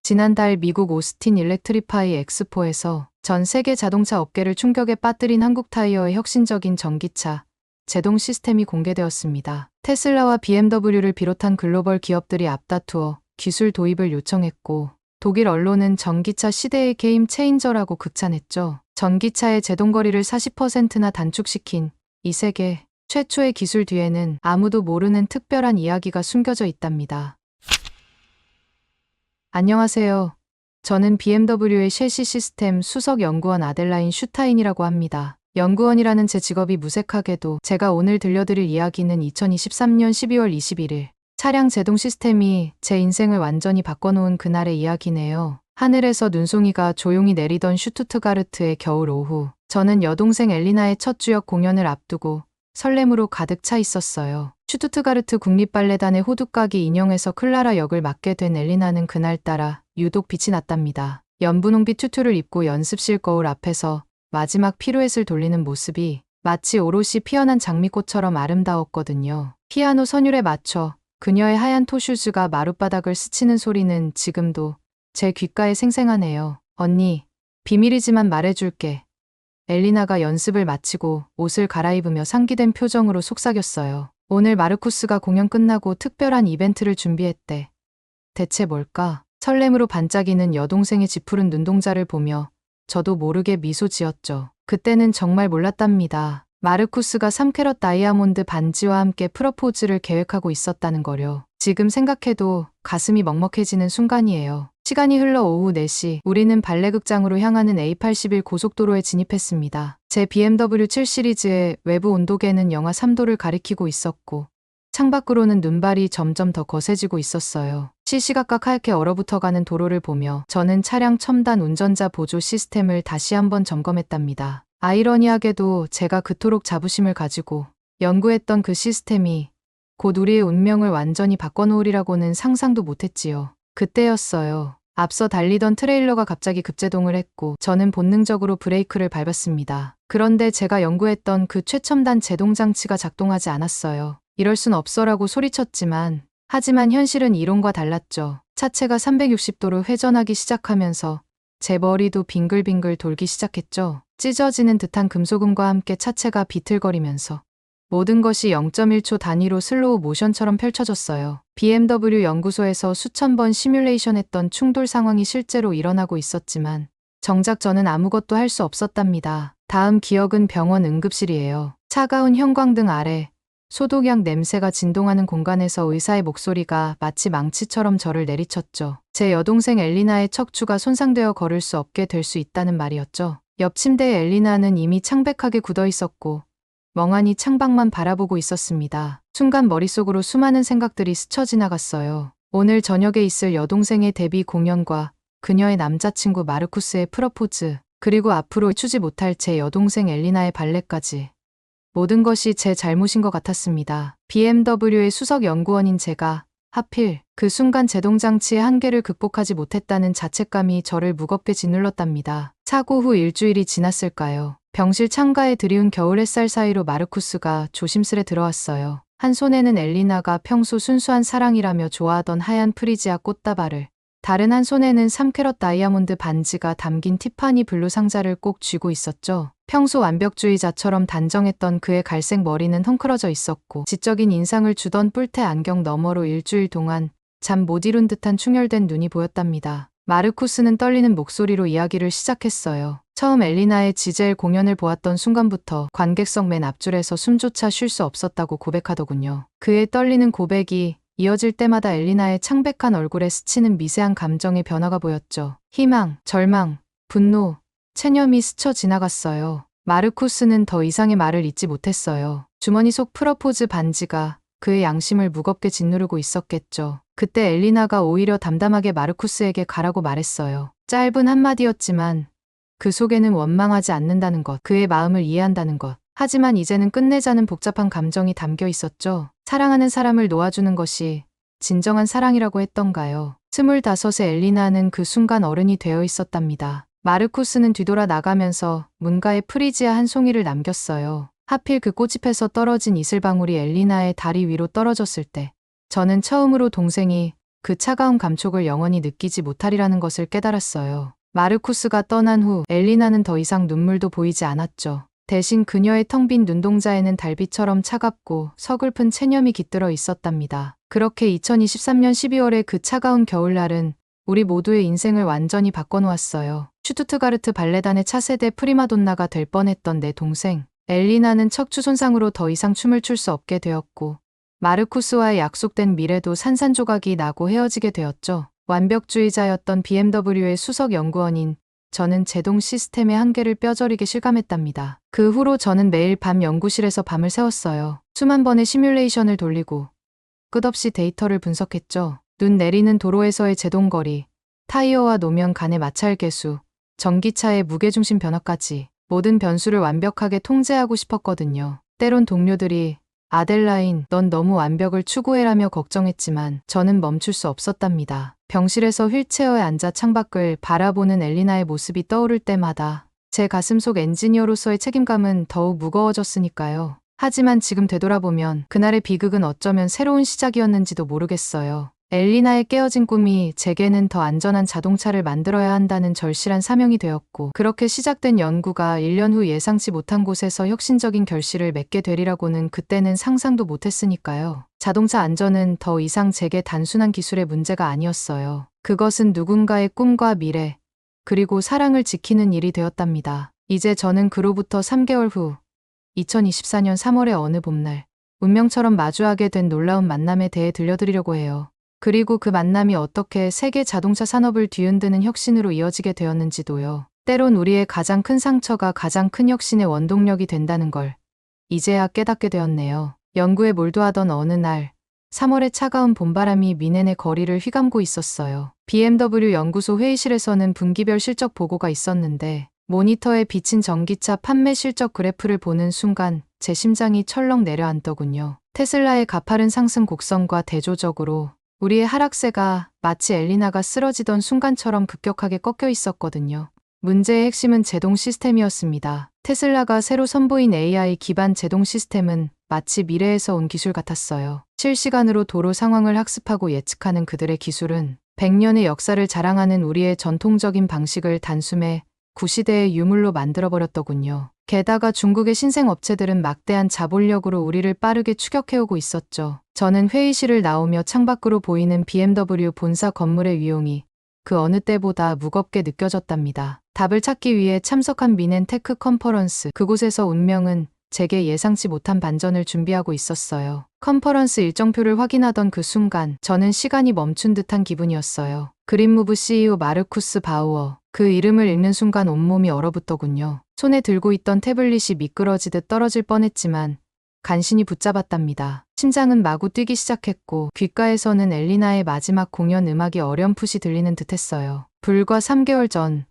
지난달 미국 오스틴 일렉트리파이 엑스포에서 전 세계 자동차 업계를 충격에 빠뜨린 한국타이어의 혁신적인 전기차 제동 시스템이 공개되었습니다. 테슬라와 BMW를 비롯한 글로벌 기업들이 앞다투어 기술 도입을 요청했고, 독일 언론은 전기차 시대의 게임 체인저라고 극찬했죠. 전기차의 제동거리를 40%나 단축시킨 이 세계 최초의 기술 뒤에는 아무도 모르는 특별한 이야기가 숨겨져 있답니다. 안녕하세요. 저는 BMW의 셰시 시스템 수석 연구원 아델라인 슈타인이라고 합니다. 연구원이라는 제 직업이 무색하게도 제가 오늘 들려드릴 이야기는 2023년 12월 21일 차량 제동 시스템이 제 인생을 완전히 바꿔놓은 그날의 이야기네요. 하늘에서 눈송이가 조용히 내리던 슈투트가르트의 겨울 오후, 저는 여동생 엘리나의 첫 주역 공연을 앞두고 설렘으로 가득 차 있었어요. 슈투트가르트 국립발레단의 호두까기 인형에서 클라라 역을 맡게 된 엘리나는 그날따라 유독 빛이 났답니다. 연분홍빛 튜투를 입고 연습실 거울 앞에서 마지막 피루엣을 돌리는 모습이 마치 오롯이 피어난 장미꽃처럼 아름다웠거든요. 피아노 선율에 맞춰 그녀의 하얀 토슈즈가 마룻바닥을 스치는 소리는 지금도 제 귓가에 생생하네요. 언니, 비밀이지만 말해줄게. 엘리나가 연습을 마치고 옷을 갈아입으며 상기된 표정으로 속삭였어요. 오늘 마르쿠스가 공연 끝나고 특별한 이벤트를 준비했대. 대체 뭘까? 설렘으로 반짝이는 여동생의 지푸른 눈동자를 보며 저도 모르게 미소 지었죠. 그때는 정말 몰랐답니다. 마르쿠스가 3캐럿 다이아몬드 반지와 함께 프러포즈를 계획하고 있었다는 거려. 지금 생각해도 가슴이 먹먹해지는 순간이에요. 시간이 흘러 오후 4시, 우리는 발레극장으로 향하는 A81 고속도로에 진입했습니다. 제 BMW 7 시리즈의 외부 온도계는 영하 3도를 가리키고 있었고, 창밖으로는 눈발이 점점 더 거세지고 있었어요. 시시각각 하얗게 얼어붙어가는 도로를 보며 저는 차량 첨단 운전자 보조 시스템을 다시 한번 점검했답니다. 아이러니하게도 제가 그토록 자부심을 가지고 연구했던 그 시스템이 곧 우리의 운명을 완전히 바꿔놓으리라고는 상상도 못했지요. 그때였어요. 앞서 달리던 트레일러가 갑자기 급제동을 했고 저는 본능적으로 브레이크를 밟았습니다. 그런데 제가 연구했던 그 최첨단 제동장치가 작동하지 않았어요. 이럴 순 없어라고 소리쳤지만 하지만 현실은 이론과 달랐죠. 차체가 360도로 회전하기 시작하면서 제 머리도 빙글빙글 돌기 시작했죠. 찢어지는 듯한 금속음과 함께 차체가 비틀거리면서 모든 것이 0.1초 단위로 슬로우 모션처럼 펼쳐졌어요. BMW 연구소에서 수천 번 시뮬레이션했던 충돌 상황이 실제로 일어나고 있었지만 정작 저는 아무것도 할 수 없었답니다. 다음 기억은 병원 응급실이에요. 차가운 형광등 아래 소독약 냄새가 진동하는 공간에서 의사의 목소리가 마치 망치처럼 저를 내리쳤죠. 제 여동생 엘리나의 척추가 손상되어 걸을 수 없게 될 수 있다는 말이었죠. 옆 침대에 엘리나는 이미 창백하게 굳어 있었고 멍하니 창밖만 바라보고 있었습니다. 순간 머릿속으로 수많은 생각들이 스쳐 지나갔어요. 오늘 저녁에 있을 여동생의 데뷔 공연과 그녀의 남자친구 마르쿠스의 프러포즈, 그리고 앞으로 추지 못할 제 여동생 엘리나의 발레까지. 모든 것이 제 잘못인 것 같았습니다. BMW의 수석 연구원인 제가 하필 그 순간 제동장치의 한계를 극복하지 못했다는 자책감이 저를 무겁게 짓눌렀답니다. 사고 후 일주일이 지났을까요? 병실 창가에 드리운 겨울 햇살 사이로 마르쿠스가 조심스레 들어왔어요. 한 손에는 엘리나가 평소 순수한 사랑이라며 좋아하던 하얀 프리지아 꽃다발을, 다른 한 손에는 3캐럿 다이아몬드 반지가 담긴 티파니 블루 상자를 꼭 쥐고 있었죠. 평소 완벽주의자처럼 단정했던 그의 갈색 머리는 헝클어져 있었고 지적인 인상을 주던 뿔테 안경 너머로 일주일 동안 잠 못 이룬 듯한 충혈된 눈이 보였답니다. 마르쿠스는 떨리는 목소리로 이야기를 시작했어요. 처음 엘리나의 지젤 공연을 보았던 순간부터 관객석 맨 앞줄에서 숨조차 쉴 수 없었다고 고백하더군요. 그의 떨리는 고백이 이어질 때마다 엘리나의 창백한 얼굴에 스치는 미세한 감정의 변화가 보였죠. 희망, 절망, 분노, 체념이 스쳐 지나갔어요. 마르쿠스는 더 이상의 말을 잇지 못했어요. 주머니 속 프러포즈 반지가 그의 양심을 무겁게 짓누르고 있었겠죠. 그때 엘리나가 오히려 담담하게 마르쿠스에게 가라고 말했어요. 짧은 한마디였지만 그 속에는 원망하지 않는다는 것, 그의 마음을 이해한다는 것. 하지만 이제는 끝내자는 복잡한 감정이 담겨 있었죠. 사랑하는 사람을 놓아주는 것이 진정한 사랑이라고 했던가요? 25의 엘리나는 그 순간 어른이 되어 있었답니다. 마르쿠스는 뒤돌아 나가면서 문가에 프리지아 한 송이를 남겼어요. 하필 그 꽃잎에서 떨어진 이슬방울이 엘리나의 다리 위로 떨어졌을 때 저는 처음으로 동생이 그 차가운 감촉을 영원히 느끼지 못하리라는 것을 깨달았어요. 마르쿠스가 떠난 후 엘리나는 더 이상 눈물도 보이지 않았죠. 대신 그녀의 텅 빈 눈동자에는 달빛처럼 차갑고 서글픈 체념이 깃들어 있었답니다. 그렇게 2023년 12월의 그 차가운 겨울날은 우리 모두의 인생을 완전히 바꿔놓았어요. 슈투트가르트 발레단의 차세대 프리마돈나가 될 뻔했던 내 동생 엘리나는 척추 손상으로 더 이상 춤을 출 수 없게 되었고, 마르쿠스와의 약속된 미래도 산산조각이 나고 헤어지게 되었죠. 완벽주의자였던 BMW의 수석 연구원인 저는 제동 시스템의 한계를 뼈저리게 실감했답니다. 그 후로 저는 매일 밤 연구실에서 밤을 새웠어요. 수만 번의 시뮬레이션을 돌리고 끝없이 데이터를 분석했죠. 눈 내리는 도로에서의 제동거리, 타이어와 노면 간의 마찰 계수, 전기차의 무게중심 변화까지 모든 변수를 완벽하게 통제하고 싶었거든요. 때론 동료들이 아델라인, 넌 너무 완벽을 추구해라며 걱정했지만 저는 멈출 수 없었답니다. 병실에서 휠체어에 앉아 창밖을 바라보는 엘리나의 모습이 떠오를 때마다 제 가슴속 엔지니어로서의 책임감은 더욱 무거워졌으니까요. 하지만 지금 되돌아보면 그날의 비극은 어쩌면 새로운 시작이었는지도 모르겠어요. 엘리나의 깨어진 꿈이 제게는 더 안전한 자동차를 만들어야 한다는 절실한 사명이 되었고, 그렇게 시작된 연구가 1년 후 예상치 못한 곳에서 혁신적인 결실을 맺게 되리라고는 그때는 상상도 못했으니까요. 자동차 안전은 더 이상 제게 단순한 기술의 문제가 아니었어요. 그것은 누군가의 꿈과 미래, 그리고 사랑을 지키는 일이 되었답니다. 이제 저는 그로부터 3개월 후 2024년 3월의 어느 봄날, 운명처럼 마주하게 된 놀라운 만남에 대해 들려드리려고 해요. 그리고 그 만남이 어떻게 세계 자동차 산업을 뒤흔드는 혁신으로 이어지게 되었는지도요. 때론 우리의 가장 큰 상처가 가장 큰 혁신의 원동력이 된다는 걸 이제야 깨닫게 되었네요. 연구에 몰두하던 어느 날, 3월의 차가운 봄바람이 미넨의 거리를 휘감고 있었어요. BMW 연구소 회의실에서는 분기별 실적 보고가 있었는데, 모니터에 비친 전기차 판매 실적 그래프를 보는 순간 제 심장이 철렁 내려앉더군요. 테슬라의 가파른 상승 곡선과 대조적으로 우리의 하락세가 마치 엘리나가 쓰러지던 순간처럼 급격하게 꺾여 있었거든요. 문제의 핵심은 제동 시스템이었습니다. 테슬라가 새로 선보인 AI 기반 제동 시스템은 마치 미래에서 온 기술 같았어요. 실시간으로 도로 상황을 학습하고 예측하는 그들의 기술은 100년의 역사를 자랑하는 우리의 전통적인 방식을 단숨에 구시대의 유물로 만들어버렸더군요. 게다가 중국의 신생업체들은 막대한 자본력으로 우리를 빠르게 추격해오고 있었죠. 저는 회의실을 나오며 창밖으로 보이는 BMW 본사 건물의 위용이 그 어느 때보다 무겁게 느껴졌답니다. 답을 찾기 위해 참석한 미넨 테크 컨퍼런스, 그곳에서 운명은 제게 예상치 못한 반전을 준비하고 있었어요. 컨퍼런스 일정표를 확인하던 그 순간 저는 시간이 멈춘 듯한 기분이었어요. 그린무브 CEO 마르쿠스 바우어, 그 이름을 읽는 순간 온몸이 얼어붙더군요. 손에 들고 있던 태블릿이 미끄러지듯 떨어질 뻔했지만 간신히 붙잡았답니다. 심장은 마구 뛰기 시작했고 귓가에서는 엘리나의 마지막 공연 음악이 어렴풋이 들리는 듯했어요. 불과 3개월 전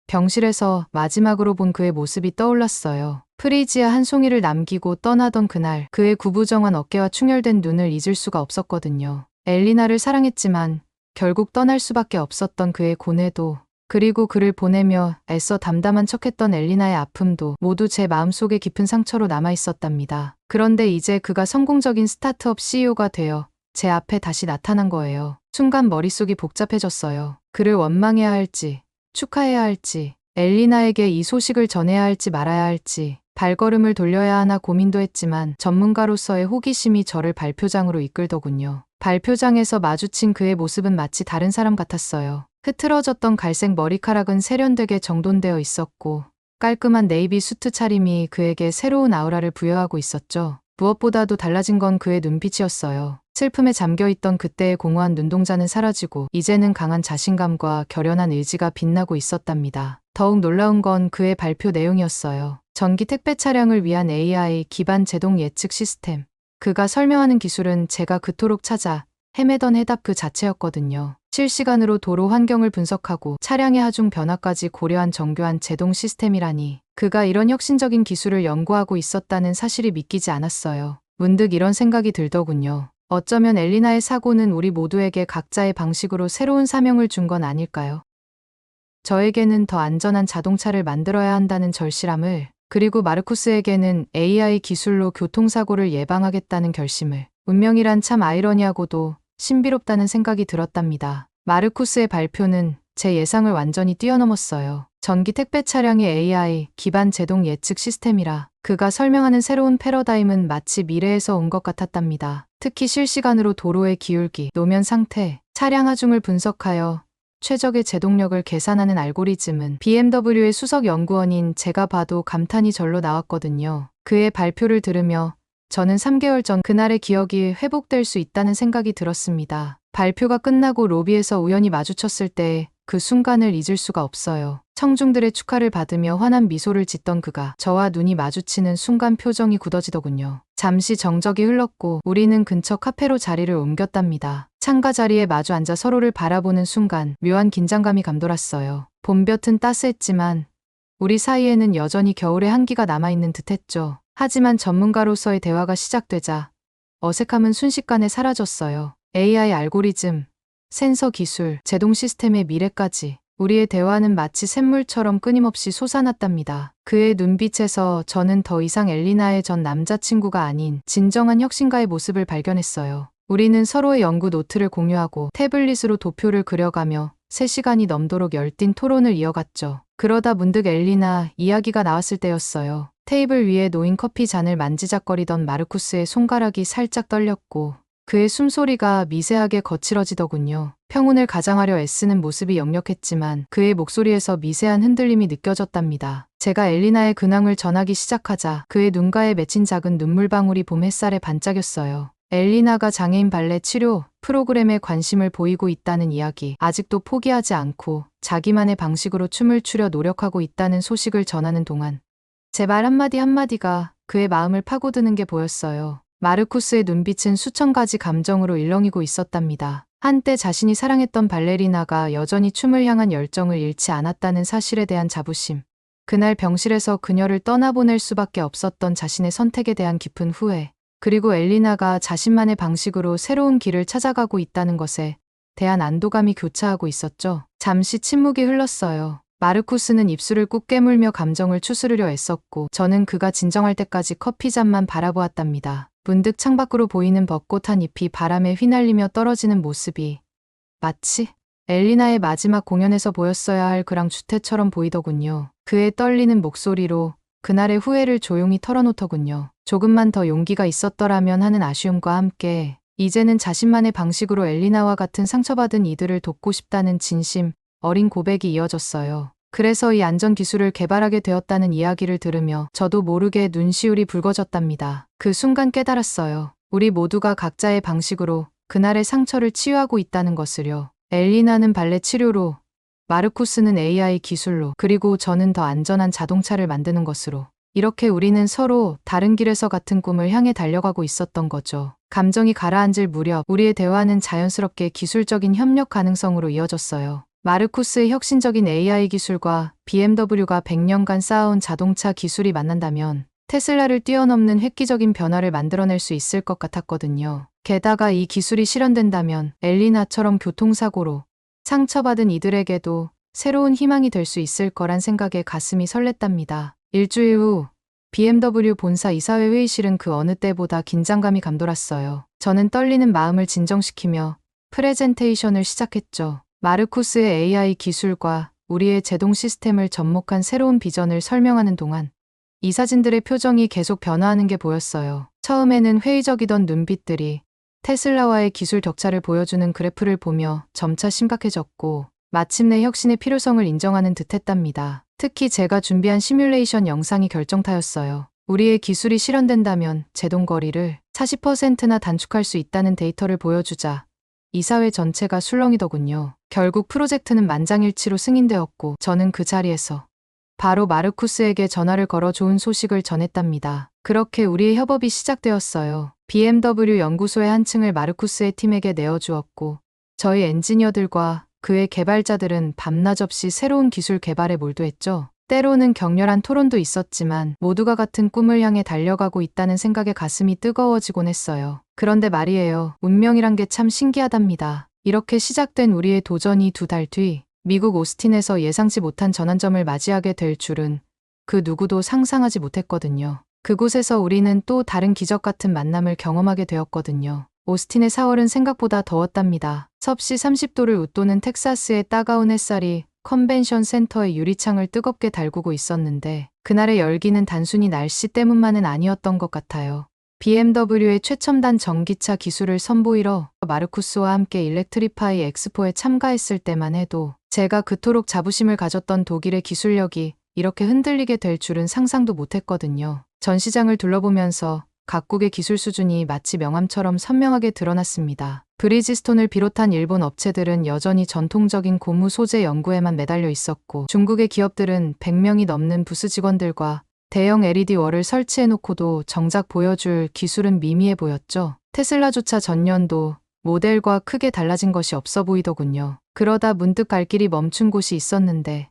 병실에서 마지막으로 본 그의 모습이 떠올랐어요. 프리지아 한 송이를 남기고 떠나던 그날, 그의 구부정한 어깨와 충혈된 눈을 잊을 수가 없었거든요. 엘리나를 사랑했지만 결국 떠날 수밖에 없었던 그의 고뇌도, 그리고 그를 보내며 애써 담담한 척했던 엘리나의 아픔도 모두 제 마음속에 깊은 상처로 남아있었답니다. 그런데 이제 그가 성공적인 스타트업 CEO가 되어 제 앞에 다시 나타난 거예요. 순간 머릿속이 복잡해졌어요. 그를 원망해야 할지, 축하해야 할지, 엘리나에게 이 소식을 전해야 할지 말아야 할지, 발걸음을 돌려야 하나 고민도 했지만 전문가로서의 호기심이 저를 발표장으로 이끌더군요. 발표장에서 마주친 그의 모습은 마치 다른 사람 같았어요. 흐트러졌던 갈색 머리카락은 세련되게 정돈되어 있었고 깔끔한 네이비 수트 차림이 그에게 새로운 아우라를 부여하고 있었죠. 무엇보다도 달라진 건 그의 눈빛이었어요. 슬픔에 잠겨있던 그때의 공허한 눈동자는 사라지고 이제는 강한 자신감과 결연한 의지가 빛나고 있었답니다. 더욱 놀라운 건 그의 발표 내용이었어요. 전기 택배 차량을 위한 AI 기반 제동 예측 시스템. 그가 설명하는 기술은 제가 그토록 찾아 헤매던 해답 그 자체였거든요. 실시간으로 도로 환경을 분석하고 차량의 하중 변화까지 고려한 정교한 제동 시스템이라니. 그가 이런 혁신적인 기술을 연구하고 있었다는 사실이 믿기지 않았어요. 문득 이런 생각이 들더군요. 어쩌면 엘리나의 사고는 우리 모두에게 각자의 방식으로 새로운 사명을 준 건 아닐까요? 저에게는 더 안전한 자동차를 만들어야 한다는 절실함을, 그리고 마르쿠스에게는 AI 기술로 교통사고를 예방하겠다는 결심을. 운명이란 참 아이러니하고도 신비롭다는 생각이 들었답니다. 마르쿠스의 발표는 제 예상을 완전히 뛰어넘었어요. 전기 택배 차량의 AI 기반 제동 예측 시스템이라 그가 설명하는 새로운 패러다임은 마치 미래에서 온 것 같았답니다. 특히 실시간으로 도로의 기울기, 노면 상태, 차량 하중을 분석하여 최적의 제동력을 계산하는 알고리즘은 BMW의 수석 연구원인 제가 봐도 감탄이 절로 나왔거든요. 그의 발표를 들으며 저는 3개월 전 그날의 기억이 회복될 수 있다는 생각이 들었습니다. 발표가 끝나고 로비에서 우연히 마주쳤을 때 그 순간을 잊을 수가 없어요. 청중들의 축하를 받으며 환한 미소를 짓던 그가 저와 눈이 마주치는 순간 표정이 굳어지더군요. 잠시 정적이 흘렀고 우리는 근처 카페로 자리를 옮겼답니다. 창가 자리에 마주 앉아 서로를 바라보는 순간 묘한 긴장감이 감돌았어요. 봄볕은 따스했지만 우리 사이에는 여전히 겨울의 한기가 남아있는 듯했죠. 하지만 전문가로서의 대화가 시작되자 어색함은 순식간에 사라졌어요. AI 알고리즘, 센서 기술, 제동 시스템의 미래까지 우리의 대화는 마치 샘물처럼 끊임없이 솟아났답니다. 그의 눈빛에서 저는 더 이상 엘리나의 전 남자친구가 아닌 진정한 혁신가의 모습을 발견했어요. 우리는 서로의 연구 노트를 공유하고 태블릿으로 도표를 그려가며 3시간이 넘도록 열띤 토론을 이어갔죠. 그러다 문득 엘리나 이야기가 나왔을 때였어요. 테이블 위에 놓인 커피 잔을 만지작거리던 마르쿠스의 손가락이 살짝 떨렸고 그의 숨소리가 미세하게 거칠어지더군요. 평온을 가장하려 애쓰는 모습이 역력했지만 그의 목소리에서 미세한 흔들림이 느껴졌답니다. 제가 엘리나의 근황을 전하기 시작하자 그의 눈가에 맺힌 작은 눈물방울이 봄 햇살에 반짝였어요. 엘리나가 장애인 발레 치료 프로그램에 관심을 보이고 있다는 이야기, 아직도 포기하지 않고 자기만의 방식으로 춤을 추려 노력하고 있다는 소식을 전하는 동안 제 말 한마디 한마디가 그의 마음을 파고드는 게 보였어요. 마르쿠스의 눈빛은 수천 가지 감정으로 일렁이고 있었답니다. 한때 자신이 사랑했던 발레리나가 여전히 춤을 향한 열정을 잃지 않았다는 사실에 대한 자부심, 그날 병실에서 그녀를 떠나보낼 수밖에 없었던 자신의 선택에 대한 깊은 후회, 그리고 엘리나가 자신만의 방식으로 새로운 길을 찾아가고 있다는 것에 대한 안도감이 교차하고 있었죠. 잠시 침묵이 흘렀어요. 마르쿠스는 입술을 꾹 깨물며 감정을 추스르려 애썼고 저는 그가 진정할 때까지 커피잔만 바라보았답니다. 문득 창밖으로 보이는 벚꽃 한 잎이 바람에 휘날리며 떨어지는 모습이 마치 엘리나의 마지막 공연에서 보였어야 할 그랑 주태처럼 보이더군요. 그의 떨리는 목소리로 그날의 후회를 조용히 털어놓더군요. 조금만 더 용기가 있었더라면 하는 아쉬움과 함께 이제는 자신만의 방식으로 엘리나와 같은 상처받은 이들을 돕고 싶다는 진심 어린 고백이 이어졌어요. 그래서 이 안전 기술을 개발하게 되었다는 이야기를 들으며 저도 모르게 눈시울이 붉어졌답니다. 그 순간 깨달았어요. 우리 모두가 각자의 방식으로 그날의 상처를 치유하고 있다는 것을요. 엘리나는 발레 치료로, 마르쿠스는 AI 기술로, 그리고 저는 더 안전한 자동차를 만드는 것으로. 이렇게 우리는 서로 다른 길에서 같은 꿈을 향해 달려가고 있었던 거죠. 감정이 가라앉을 무렵 우리의 대화는 자연스럽게 기술적인 협력 가능성으로 이어졌어요. 마르쿠스의 혁신적인 AI 기술과 BMW가 100년간 쌓아온 자동차 기술이 만난다면 테슬라를 뛰어넘는 획기적인 변화를 만들어낼 수 있을 것 같았거든요. 게다가 이 기술이 실현된다면 엘리나처럼 교통사고로 상처받은 이들에게도 새로운 희망이 될 수 있을 거란 생각에 가슴이 설렜답니다. 일주일 후 BMW 본사 이사회 회의실은 그 어느 때보다 긴장감이 감돌았어요. 저는 떨리는 마음을 진정시키며 프레젠테이션을 시작했죠. 마르쿠스의 AI 기술과 우리의 제동 시스템을 접목한 새로운 비전을 설명하는 동안 이사진들의 표정이 계속 변화하는 게 보였어요. 처음에는 회의적이던 눈빛들이 테슬라와의 기술 격차를 보여주는 그래프를 보며 점차 심각해졌고 마침내 혁신의 필요성을 인정하는 듯했답니다. 특히 제가 준비한 시뮬레이션 영상이 결정타였어요. 우리의 기술이 실현된다면 제동 거리를 40%나 단축할 수 있다는 데이터를 보여주자 이사회 전체가 술렁이더군요. 결국 프로젝트는 만장일치로 승인되었고 저는 그 자리에서 바로 마르쿠스에게 전화를 걸어 좋은 소식을 전했답니다. 그렇게 우리의 협업이 시작되었어요. BMW 연구소의 한 층을 마르쿠스의 팀에게 내어주었고 저희 엔지니어들과 그의 개발자들은 밤낮 없이 새로운 기술 개발에 몰두했죠. 때로는 격렬한 토론도 있었지만 모두가 같은 꿈을 향해 달려가고 있다는 생각에 가슴이 뜨거워지곤 했어요. 그런데 말이에요. 운명이란 게 참 신기하답니다. 이렇게 시작된 우리의 도전이 2달 뒤 미국 오스틴에서 예상치 못한 전환점을 맞이하게 될 줄은 그 누구도 상상하지 못했거든요. 그곳에서 우리는 또 다른 기적 같은 만남을 경험하게 되었거든요. 오스틴의 4월은 생각보다 더웠답니다. 섭씨 30도를 웃도는 텍사스의 따가운 햇살이 컨벤션 센터의 유리창을 뜨겁게 달구고 있었는데 그날의 열기는 단순히 날씨 때문만은 아니었던 것 같아요. BMW의 최첨단 전기차 기술을 선보이러 마르쿠스와 함께 일렉트리파이 엑스포에 참가했을 때만 해도 제가 그토록 자부심을 가졌던 독일의 기술력이 이렇게 흔들리게 될 줄은 상상도 못했거든요. 전시장을 둘러보면서 각국의 기술 수준이 마치 명암처럼 선명하게 드러났습니다. 브리지스톤을 비롯한 일본 업체들은 여전히 전통적인 고무 소재 연구에만 매달려 있었고 중국의 기업들은 100명이 넘는 부스 직원들과 대형 LED 월을 설치해놓고도 정작 보여줄 기술은 미미해 보였죠. 테슬라조차 전년도 모델과 크게 달라진 것이 없어 보이더군요. 그러다 문득 갈 길이 멈춘 곳이 있었는데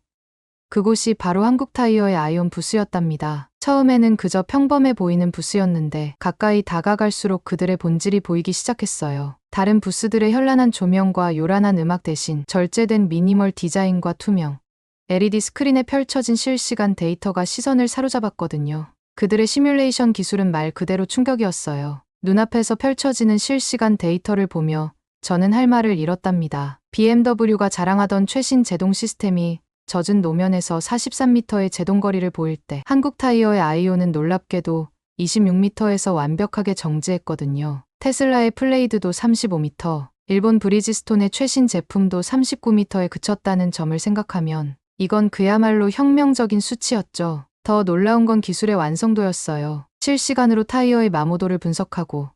그곳이 바로 한국타이어의 아이온 부스였답니다. 처음에는 그저 평범해 보이는 부스였는데 가까이 다가갈수록 그들의 본질이 보이기 시작했어요. 다른 부스들의 현란한 조명과 요란한 음악 대신 절제된 미니멀 디자인과 투명, LED 스크린에 펼쳐진 실시간 데이터가 시선을 사로잡았거든요. 그들의 시뮬레이션 기술은 말 그대로 충격이었어요. 눈앞에서 펼쳐지는 실시간 데이터를 보며 저는 할 말을 잃었답니다. BMW가 자랑하던 최신 제동 시스템이 젖은 노면에서 43m의 제동거리를 보일 때 한국타이어의 아이온은 놀랍게도 26m에서 완벽하게 정지했거든요. 테슬라의 플레이드도 35m, 일본 브리지스톤의 최신 제품도 39m에 그쳤다는 점을 생각하면 이건 그야말로 혁명적인 수치였죠. 더 놀라운 건 기술의 완성도였어요. 실시간으로 타이어의 마모도를 분석하고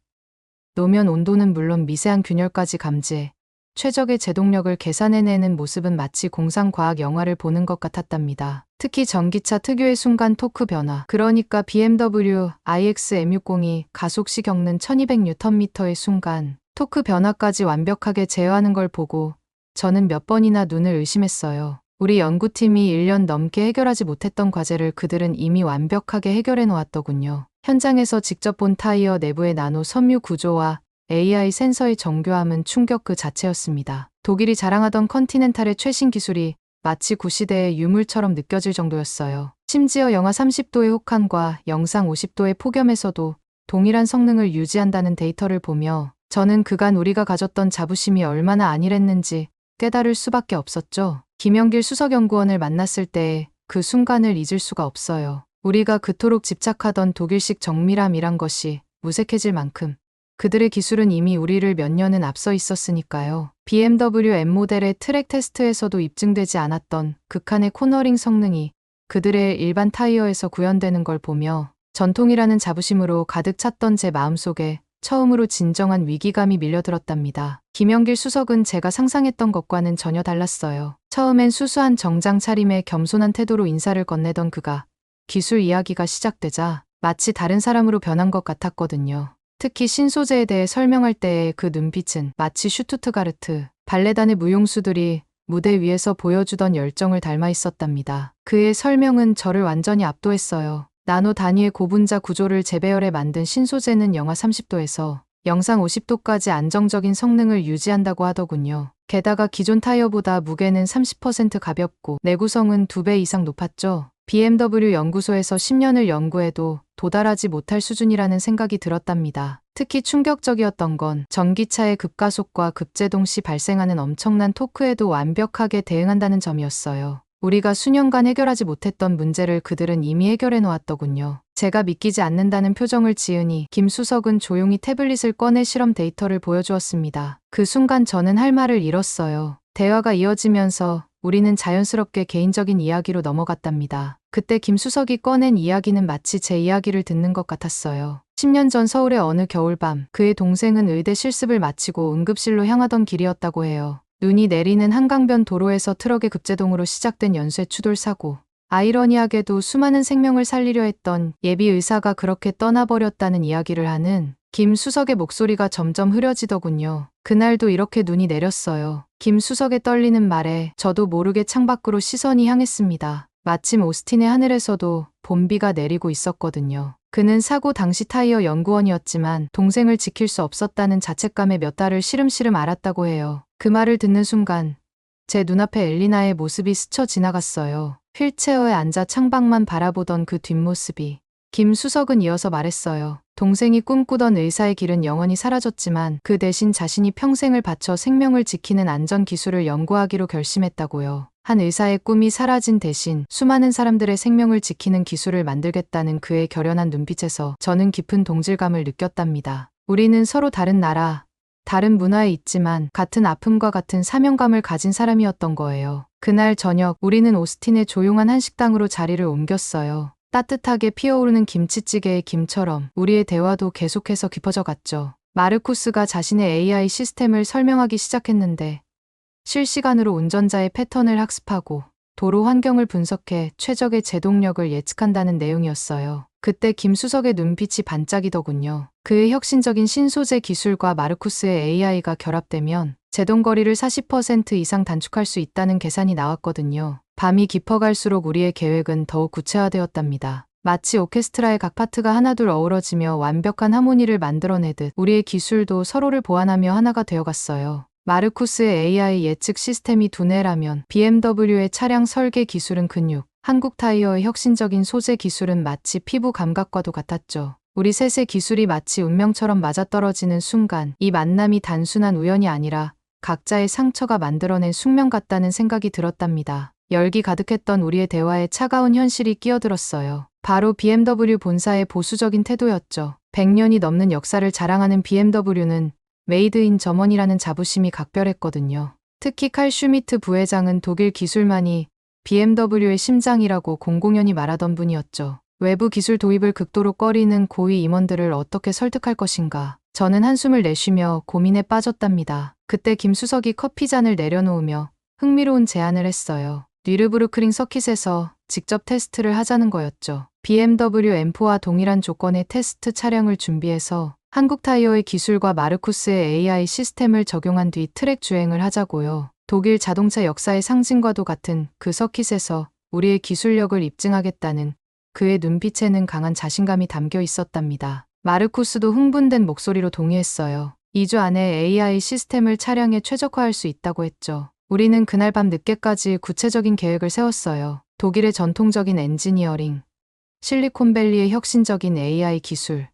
노면 온도는 물론 미세한 균열까지 감지해 최적의 제동력을 계산해내는 모습은 마치 공상과학 영화를 보는 것 같았답니다. 특히 전기차 특유의 순간 토크 변화, 그러니까 BMW iX M60이 가속 시 겪는 1200Nm의 순간 토크 변화까지 완벽하게 제어하는 걸 보고 저는 몇 번이나 눈을 의심했어요. 우리 연구팀이 1년 넘게 해결하지 못했던 과제를 그들은 이미 완벽하게 해결해 놓았더군요. 현장에서 직접 본 타이어 내부의 나노 섬유 구조와 AI 센서의 정교함은 충격 그 자체였습니다. 독일이 자랑하던 컨티넨탈의 최신 기술이 마치 구시대의 유물처럼 느껴질 정도였어요. 심지어 영하 30도의 혹한과 영상 50도의 폭염에서도 동일한 성능을 유지한다는 데이터를 보며 저는 그간 우리가 가졌던 자부심이 얼마나 안일했는지 깨달을 수밖에 없었죠. 김영길 수석연구원을 만났을 때의 그 순간을 잊을 수가 없어요. 우리가 그토록 집착하던 독일식 정밀함이란 것이 무색해질 만큼 그들의 기술은 이미 우리를 몇 년은 앞서 있었으니까요. BMW M모델의 트랙 테스트에서도 입증되지 않았던 극한의 코너링 성능이 그들의 일반 타이어에서 구현되는 걸 보며 전통이라는 자부심으로 가득 찼던 제 마음속에 처음으로 진정한 위기감이 밀려들었답니다. 김영길 수석은 제가 상상했던 것과는 전혀 달랐어요. 처음엔 수수한 정장 차림에 겸손한 태도로 인사를 건네던 그가 기술 이야기가 시작되자 마치 다른 사람으로 변한 것 같았거든요. 특히 신소재에 대해 설명할 때의 그 눈빛은 마치 슈투트가르트 발레단의 무용수들이 무대 위에서 보여주던 열정을 닮아 있었답니다. 그의 설명은 저를 완전히 압도했어요. 나노 단위의 고분자 구조를 재배열해 만든 신소재는 영하 30도에서 영상 50도까지 안정적인 성능을 유지한다고 하더군요. 게다가 기존 타이어보다 무게는 30% 가볍고 내구성은 2배 이상 높았죠. BMW 연구소에서 10년을 연구해도 도달하지 못할 수준이라는 생각이 들었답니다. 특히 충격적이었던 건 전기차의 급가속과 급제동 시 발생하는 엄청난 토크에도 완벽하게 대응한다는 점이었어요. 우리가 수년간 해결하지 못했던 문제를 그들은 이미 해결해 놓았더군요. 제가 믿기지 않는다는 표정을 지으니 김 수석은 조용히 태블릿을 꺼내 실험 데이터를 보여주었습니다. 그 순간 저는 할 말을 잃었어요. 대화가 이어지면서 우리는 자연스럽게 개인적인 이야기로 넘어갔답니다. 그때 김 수석이 꺼낸 이야기는 마치 제 이야기를 듣는 것 같았어요. 10년 전 서울의 어느 겨울밤, 그의 동생은 의대 실습을 마치고 응급실로 향하던 길이었다고 해요. 눈이 내리는 한강변 도로에서 트럭의 급제동으로 시작된 연쇄 추돌 사고. 아이러니하게도 수많은 생명을 살리려 했던 예비 의사가 그렇게 떠나버렸다는 이야기를 하는 김 수석의 목소리가 점점 흐려지더군요. 그날도 이렇게 눈이 내렸어요. 김 수석의 떨리는 말에 저도 모르게 창밖으로 시선이 향했습니다. 마침 오스틴의 하늘에서도 봄비가 내리고 있었거든요. 그는 사고 당시 타이어 연구원이었지만 동생을 지킬 수 없었다는 자책감에 몇 달을 시름시름 앓았다고 해요. 그 말을 듣는 순간 제 눈앞에 엘리나의 모습이 스쳐 지나갔어요. 휠체어에 앉아 창밖만 바라보던 그 뒷모습이 김 수석은 이어서 말했어요. 동생이 꿈꾸던 의사의 길은 영원히 사라졌지만 그 대신 자신이 평생을 바쳐 생명을 지키는 안전 기술을 연구하기로 결심했다고요. 한 의사의 꿈이 사라진 대신 수많은 사람들의 생명을 지키는 기술을 만들겠다는 그의 결연한 눈빛에서 저는 깊은 동질감을 느꼈답니다. 우리는 서로 다른 나라, 다른 문화에 있지만 같은 아픔과 같은 사명감을 가진 사람이었던 거예요. 그날 저녁 우리는 오스틴의 조용한 한식당으로 자리를 옮겼어요. 따뜻하게 피어오르는 김치찌개의 김처럼 우리의 대화도 계속해서 깊어져 갔죠. 마르쿠스가 자신의 AI 시스템을 설명하기 시작했는데 실시간으로 운전자의 패턴을 학습하고 도로 환경을 분석해 최적의 제동력을 예측한다는 내용이었어요. 그때 김 수석의 눈빛이 반짝이더군요. 그의 혁신적인 신소재 기술과 마르쿠스의 AI가 결합되면 제동거리를 40% 이상 단축할 수 있다는 계산이 나왔거든요. 밤이 깊어갈수록 우리의 계획은 더욱 구체화되었답니다. 마치 오케스트라의 각 파트가 하나둘 어우러지며 완벽한 하모니를 만들어내듯 우리의 기술도 서로를 보완하며 하나가 되어갔어요. 마르쿠스의 AI 예측 시스템이 두뇌라면 BMW의 차량 설계 기술은 근육, 한국 타이어의 혁신적인 소재 기술은 마치 피부 감각과도 같았죠. 우리 셋의 기술이 마치 운명처럼 맞아떨어지는 순간 이 만남이 단순한 우연이 아니라 각자의 상처가 만들어낸 숙명 같다는 생각이 들었답니다. 열기 가득했던 우리의 대화에 차가운 현실이 끼어들었어요. 바로 BMW 본사의 보수적인 태도였죠. 100년이 넘는 역사를 자랑하는 BMW는 메이드 인 저머니라는 자부심이 각별했거든요. 특히 칼 슈미트 부회장은 독일 기술만이 BMW의 심장이라고 공공연히 말하던 분이었죠. 외부 기술 도입을 극도로 꺼리는 고위 임원들을 어떻게 설득할 것인가. 저는 한숨을 내쉬며 고민에 빠졌답니다. 그때 김 수석이 커피잔을 내려놓으며 흥미로운 제안을 했어요. 뉘르부르크링 서킷에서 직접 테스트를 하자는 거였죠. BMW M4와 동일한 조건의 테스트 차량을 준비해서 한국 타이어의 기술과 마르쿠스의 AI 시스템을 적용한 뒤 트랙 주행을 하자고요. 독일 자동차 역사의 상징과도 같은 그 서킷에서 우리의 기술력을 입증하겠다는 그의 눈빛에는 강한 자신감이 담겨 있었답니다. 마르쿠스도 흥분된 목소리로 동의했어요. 2주 안에 AI 시스템을 차량에 최적화할 수 있다고 했죠. 우리는 그날 밤 늦게까지 구체적인 계획을 세웠어요. 독일의 전통적인 엔지니어링, 실리콘밸리의 혁신적인 AI 기술,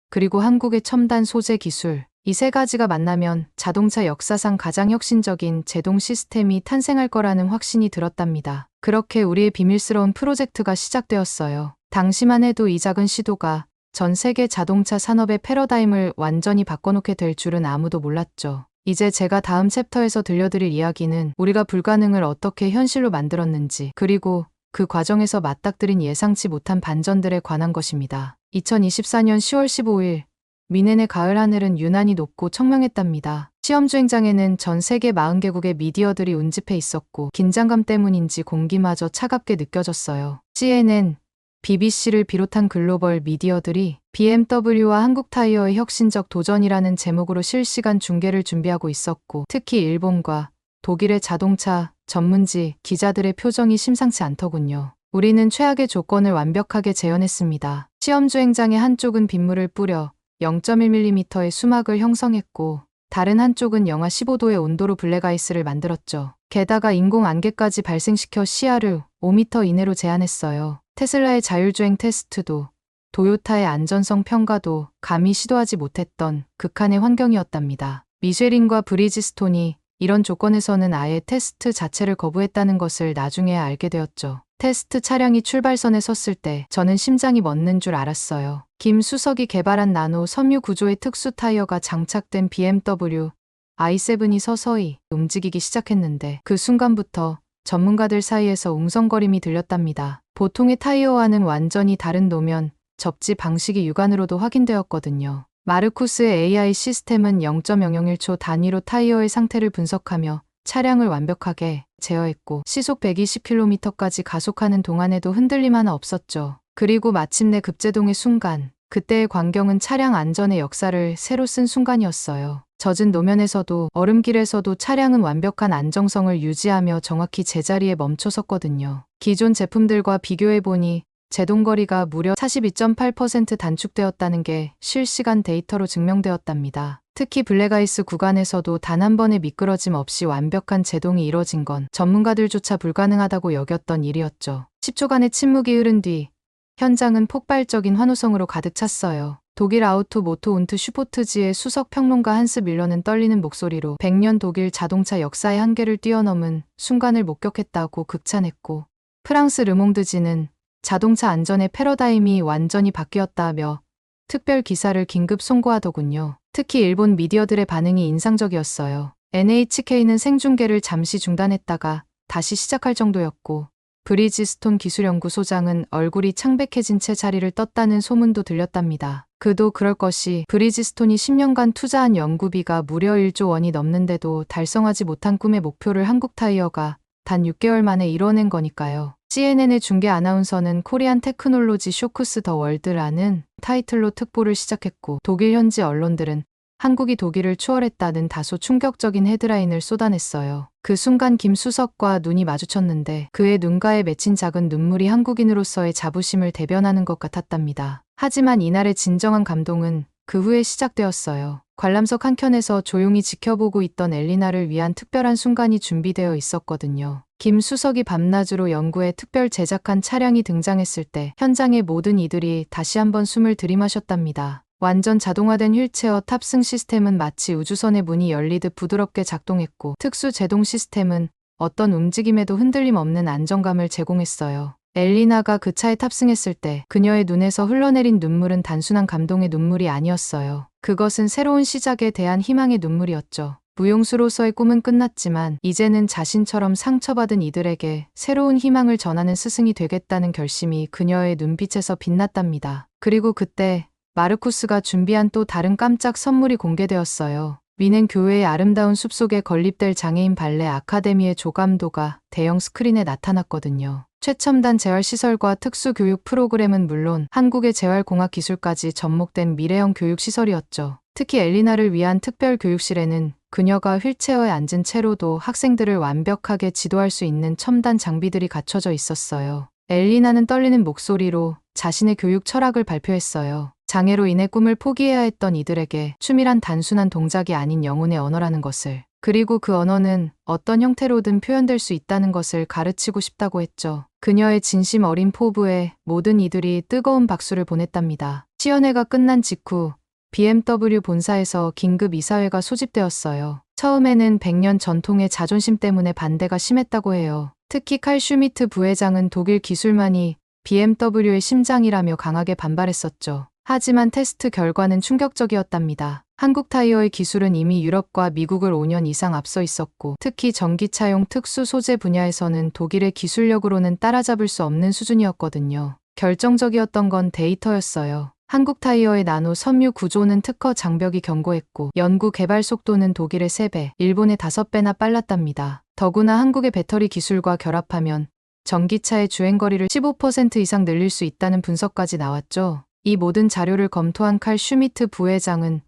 그리고 한국의 첨단 소재 기술, 이 세 가지가 만나면 자동차 역사상 가장 혁신적인 제동 시스템이 탄생할 거라는 확신이 들었답니다. 그렇게 우리의 비밀스러운 프로젝트가 시작되었어요. 당시만 해도 이 작은 시도가 전 세계 자동차 산업의 패러다임을 완전히 바꿔놓게 될 줄은 아무도 몰랐죠. 이제 제가 다음 챕터에서 들려드릴 이야기는 우리가 불가능을 어떻게 현실로 만들었는지, 그리고 그 과정에서 맞닥뜨린 예상치 못한 반전들에 관한 것입니다. 2024년 10월 15일 미넨의 가을 하늘은 유난히 높고 청명했답니다. 시험주행장에는 전 세계 40개국의 미디어들이 운집해 있었고 긴장감 때문인지 공기마저 차갑게 느껴졌어요. CNN, BBC를 비롯한 글로벌 미디어들이 BMW와 한국 타이어의 혁신적 도전이라는 제목으로 실시간 중계를 준비하고 있었고 특히 일본과 독일의 자동차 전문지 기자들의 표정이 심상치 않더군요. 우리는 최악의 조건을 완벽하게 재현했습니다. 시험주행장의 한쪽은 빗물을 뿌려 0.1mm의 수막을 형성했고 다른 한쪽은 영하 15도의 온도로 블랙아이스를 만들었죠. 게다가 인공 안개까지 발생시켜 시야를 5m 이내로 제한했어요. 테슬라의 자율주행 테스트도 도요타의 안전성 평가도 감히 시도하지 못했던 극한의 환경이었답니다. 미쉐린과 브리지스톤이 이런 조건에서는 아예 테스트 자체를 거부했다는 것을 나중에 알게 되었죠. 테스트 차량이 출발선에 섰을 때 저는 심장이 멎는 줄 알았어요. 김 수석이 개발한 나노 섬유 구조의 특수 타이어가 장착된 BMW i7이 서서히 움직이기 시작했는데 그 순간부터 전문가들 사이에서 웅성거림이 들렸답니다. 보통의 타이어와는 완전히 다른 노면, 접지 방식이 육안으로도 확인되었거든요. 마르쿠스의 AI 시스템은 0.001초 단위로 타이어의 상태를 분석하며 차량을 완벽하게 제어했고 시속 120km까지 가속하는 동안에도 흔들림 하나 없었죠. 그리고 마침내 급제동의 순간, 그때의 광경은 차량 안전의 역사를 새로 쓴 순간이었어요. 젖은 노면에서도 얼음길에서도 차량은 완벽한 안정성을 유지하며 정확히 제자리에 멈춰 섰거든요. 기존 제품들과 비교해보니 제동거리가 무려 42.8% 단축되었다는 게 실시간 데이터로 증명되었답니다. 특히 블랙아이스 구간에서도 단 한 번의 미끄러짐 없이 완벽한 제동이 이뤄진 건 전문가들조차 불가능하다고 여겼던 일이었죠. 10초간의 침묵이 흐른 뒤 현장은 폭발적인 환호성으로 가득 찼어요. 독일 아우토 모토 운트 슈포트지의 수석 평론가 한스 밀러는 떨리는 목소리로 100년 독일 자동차 역사의 한계를 뛰어넘은 순간을 목격했다고 극찬했고, 프랑스 르몽드지는 자동차 안전의 패러다임이 완전히 바뀌었다며 특별 기사를 긴급 송고하더군요. 특히 일본 미디어들의 반응이 인상적이었어요. NHK는 생중계를 잠시 중단했다가 다시 시작할 정도였고, 브리지스톤 기술연구소장은 얼굴이 창백해진 채 자리를 떴다는 소문도 들렸답니다. 그도 그럴 것이 브리지스톤이 10년간 투자한 연구비가 무려 1조 원이 넘는데도 달성하지 못한 꿈의 목표를 한국타이어가 단 6개월 만에 이뤄낸 거니까요. CNN의 중계 아나운서는 코리안 테크놀로지 쇼크스 더 월드라는 타이틀로 특보를 시작했고, 독일 현지 언론들은 한국이 독일을 추월했다는 다소 충격적인 헤드라인을 쏟아냈어요. 그 순간 김 수석과 눈이 마주쳤는데 그의 눈가에 맺힌 작은 눈물이 한국인으로서의 자부심을 대변하는 것 같았답니다. 하지만 이날의 진정한 감동은 그 후에 시작되었어요. 관람석 한켠에서 조용히 지켜보고 있던 엘리나를 위한 특별한 순간이 준비되어 있었거든요. 김 수석이 밤낮으로 연구에 특별 제작한 차량이 등장했을 때 현장의 모든 이들이 다시 한번 숨을 들이마셨답니다. 완전 자동화된 휠체어 탑승 시스템은 마치 우주선의 문이 열리듯 부드럽게 작동했고, 특수 제동 시스템은 어떤 움직임에도 흔들림 없는 안정감을 제공했어요. 엘리나가 그 차에 탑승했을 때 그녀의 눈에서 흘러내린 눈물은 단순한 감동의 눈물이 아니었어요. 그것은 새로운 시작에 대한 희망의 눈물이었죠. 무용수로서의 꿈은 끝났지만 이제는 자신처럼 상처받은 이들에게 새로운 희망을 전하는 스승이 되겠다는 결심이 그녀의 눈빛에서 빛났답니다. 그리고 그때 마르쿠스가 준비한 또 다른 깜짝 선물이 공개되었어요. 위넨 교회의 아름다운 숲속에 건립될 장애인 발레 아카데미의 조감도가 대형 스크린에 나타났거든요. 최첨단 재활시설과 특수교육 프로그램은 물론 한국의 재활공학 기술까지 접목된 미래형 교육시설이었죠. 특히 엘리나를 위한 특별 교육실에는 그녀가 휠체어에 앉은 채로도 학생들을 완벽하게 지도할 수 있는 첨단 장비들이 갖춰져 있었어요. 엘리나는 떨리는 목소리로 자신의 교육 철학을 발표했어요. 장애로 인해 꿈을 포기해야 했던 이들에게 춤이란 단순한 동작이 아닌 영혼의 언어라는 것을, 그리고 그 언어는 어떤 형태로든 표현될 수 있다는 것을 가르치고 싶다고 했죠. 그녀의 진심 어린 포부에 모든 이들이 뜨거운 박수를 보냈답니다. 시연회가 끝난 직후 BMW 본사에서 긴급 이사회가 소집되었어요. 처음에는 100년 전통의 자존심 때문에 반대가 심했다고 해요. 특히 칼 슈미트 부회장은 독일 기술만이 BMW의 심장이라며 강하게 반발했었죠. 하지만 테스트 결과는 충격적이었답니다. 한국 타이어의 기술은 이미 유럽과 미국을 5년 이상 앞서 있었고, 특히 전기차용 특수 소재 분야에서는 독일의 기술력으로는 따라잡을 수 없는 수준이었거든요. 결정적이었던 건 데이터였어요. 한국 타이어의 나노 섬유 구조는 특허 장벽이 견고했고, 연구 개발 속도는 독일의 3배, 일본의 5배나 빨랐답니다. 더구나 한국의 배터리 기술과 결합하면 전기차의 주행거리를 15% 이상 늘릴 수 있다는 분석까지 나왔죠. 이 모든 자료를 검토한 칼 슈미트 부회장은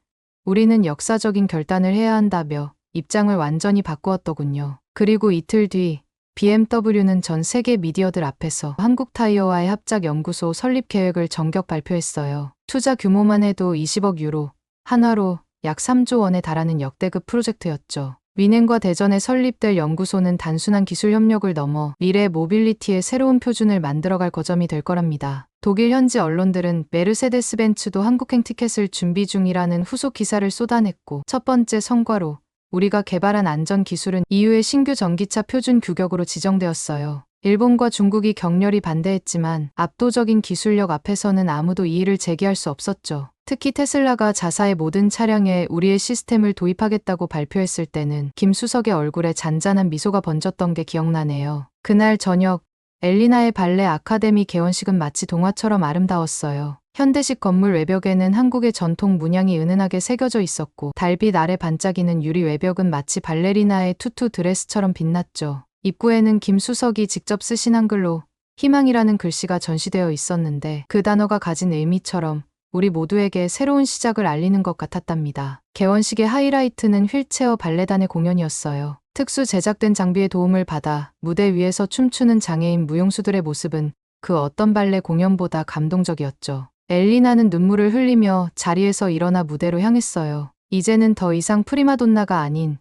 우리는 역사적인 결단을 해야 한다며 입장을 완전히 바꾸었더군요. 그리고 이틀 뒤 BMW는 전 세계 미디어들 앞에서 한국 타이어와의 합작 연구소 설립 계획을 정격 발표했어요. 투자 규모만 해도 20억 유로, 한화로 약 3조 원에 달하는 역대급 프로젝트였죠. 위넨과 대전에 설립될 연구소는 단순한 기술 협력을 넘어 미래 모빌리티의 새로운 표준을 만들어갈 거점이 될 거랍니다. 독일 현지 언론들은 메르세데스 벤츠도 한국행 티켓을 준비 중이라는 후속 기사를 쏟아냈고, 첫 번째 성과로 우리가 개발한 안전 기술은 EU의 신규 전기차 표준 규격으로 지정되었어요. 일본과 중국이 격렬히 반대했지만 압도적인 기술력 앞에서는 아무도 이의를 제기할 수 없었죠. 특히 테슬라가 자사의 모든 차량에 우리의 시스템을 도입하겠다고 발표했을 때는 김 수석의 얼굴에 잔잔한 미소가 번졌던 게 기억나네요. 그날 저녁 엘리나의 발레 아카데미 개원식은 마치 동화처럼 아름다웠어요. 현대식 건물 외벽에는 한국의 전통 문양이 은은하게 새겨져 있었고, 달빛 아래 반짝이는 유리 외벽은 마치 발레리나의 투투 드레스처럼 빛났죠. 입구에는 김 수석이 직접 쓰신 한글로 희망이라는 글씨가 전시되어 있었는데, 그 단어가 가진 의미처럼 우리 모두에게 새로운 시작을 알리는 것 같았답니다. 개원식의 하이라이트는 휠체어 발레단의 공연이었어요. 특수 제작된 장비의 도움을 받아 무대 위에서 춤추는 장애인 무용수들의 모습은 그 어떤 발레 공연보다 감동적이었죠. 엘리나는 눈물을 흘리며 자리에서 일어나 무대로 향했어요. 이제는 더 이상 프리마돈나가 아닌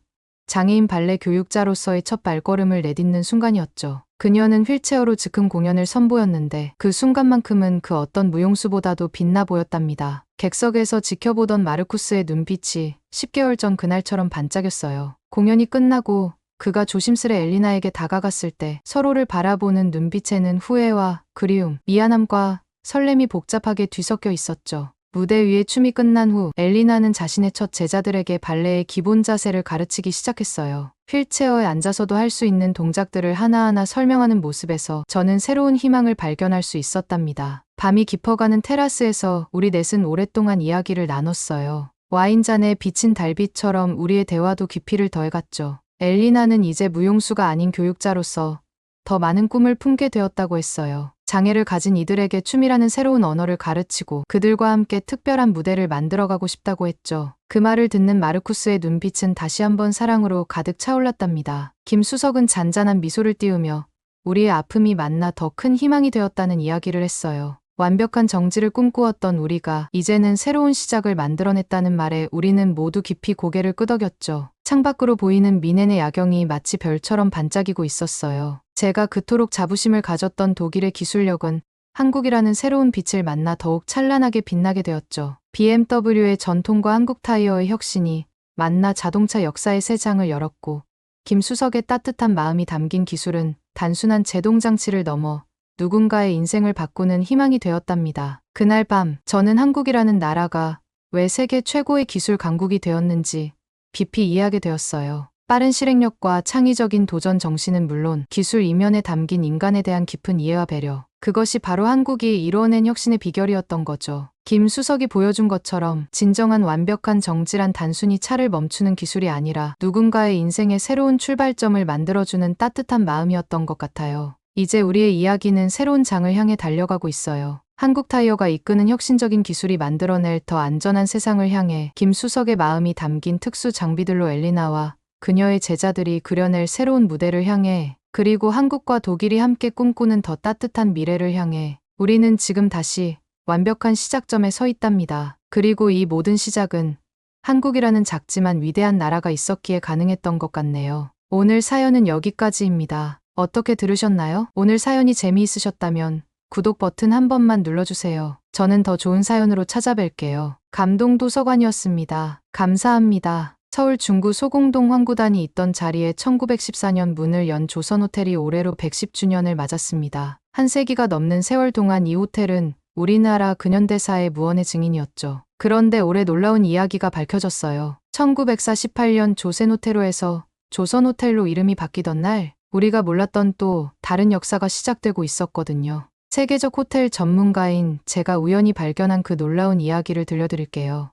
장애인 발레 교육자로서의 첫 발걸음을 내딛는 순간이었죠. 그녀는 휠체어로 즉흥 공연을 선보였는데 그 순간만큼은 그 어떤 무용수보다도 빛나 보였답니다. 객석에서 지켜보던 마르쿠스의 눈빛이 10개월 전 그날처럼 반짝였어요. 공연이 끝나고 그가 조심스레 엘리나에게 다가갔을 때 서로를 바라보는 눈빛에는 후회와 그리움, 미안함과 설렘이 복잡하게 뒤섞여 있었죠. 무대 위에 춤이 끝난 후 엘리나는 자신의 첫 제자들에게 발레의 기본 자세를 가르치기 시작했어요. 휠체어에 앉아서도 할 수 있는 동작들을 하나하나 설명하는 모습에서 저는 새로운 희망을 발견할 수 있었답니다. 밤이 깊어가는 테라스에서 우리 넷은 오랫동안 이야기를 나눴어요. 와인잔에 비친 달빛처럼 우리의 대화도 깊이를 더해갔죠. 엘리나는 이제 무용수가 아닌 교육자로서 더 많은 꿈을 품게 되었다고 했어요. 장애를 가진 이들에게 춤이라는 새로운 언어를 가르치고 그들과 함께 특별한 무대를 만들어가고 싶다고 했죠. 그 말을 듣는 마르쿠스의 눈빛은 다시 한번 사랑으로 가득 차올랐답니다. 김수석은 잔잔한 미소를 띄우며 우리의 아픔이 만나 더 큰 희망이 되었다는 이야기를 했어요. 완벽한 정지를 꿈꾸었던 우리가 이제는 새로운 시작을 만들어냈다는 말에 우리는 모두 깊이 고개를 끄덕였죠. 창밖으로 보이는 미넨의 야경이 마치 별처럼 반짝이고 있었어요. 제가 그토록 자부심을 가졌던 독일의 기술력은 한국이라는 새로운 빛을 만나 더욱 찬란하게 빛나게 되었죠. BMW의 전통과 한국 타이어의 혁신이 만나 자동차 역사의 새 장을 열었고 김수석의 따뜻한 마음이 담긴 기술은 단순한 제동장치를 넘어 누군가의 인생을 바꾸는 희망이 되었답니다. 그날 밤 저는 한국이라는 나라가 왜 세계 최고의 기술 강국이 되었는지 깊이 이해하게 되었어요. 빠른 실행력과 창의적인 도전 정신은 물론 기술 이면에 담긴 인간에 대한 깊은 이해와 배려. 그것이 바로 한국이 이루어낸 혁신의 비결이었던 거죠. 김 수석이 보여준 것처럼 진정한 완벽한 정지란 단순히 차를 멈추는 기술이 아니라 누군가의 인생의 새로운 출발점을 만들어주는 따뜻한 마음이었던 것 같아요. 이제 우리의 이야기는 새로운 장을 향해 달려가고 있어요. 한국 타이어가 이끄는 혁신적인 기술이 만들어낼 더 안전한 세상을 향해 김 수석의 마음이 담긴 특수 장비들로 엘리나와 그녀의 제자들이 그려낼 새로운 무대를 향해 그리고 한국과 독일이 함께 꿈꾸는 더 따뜻한 미래를 향해 우리는 지금 다시 완벽한 시작점에 서 있답니다. 그리고 이 모든 시작은 한국이라는 작지만 위대한 나라가 있었기에 가능했던 것 같네요. 오늘 사연은 여기까지입니다. 어떻게 들으셨나요? 오늘 사연이 재미있으셨다면 구독 버튼 한 번만 눌러주세요. 저는 더 좋은 사연으로 찾아뵐게요. 감동도서관이었습니다. 감사합니다. 서울 중구 소공동 황구단이 있던 자리에 1914년 문을 연 조선호텔이 올해로 110주년을 맞았습니다. 한 세기가 넘는 세월 동안 이 호텔은 우리나라 근현대사의 무언의 증인이었죠. 그런데 올해 놀라운 이야기가 밝혀졌어요. 1948년 조센호텔로에서 조선호텔로 이름이 바뀌던 날 우리가 몰랐던 또 다른 역사가 시작되고 있었거든요. 세계적 호텔 전문가인 제가 우연히 발견한 그 놀라운 이야기를 들려드릴게요.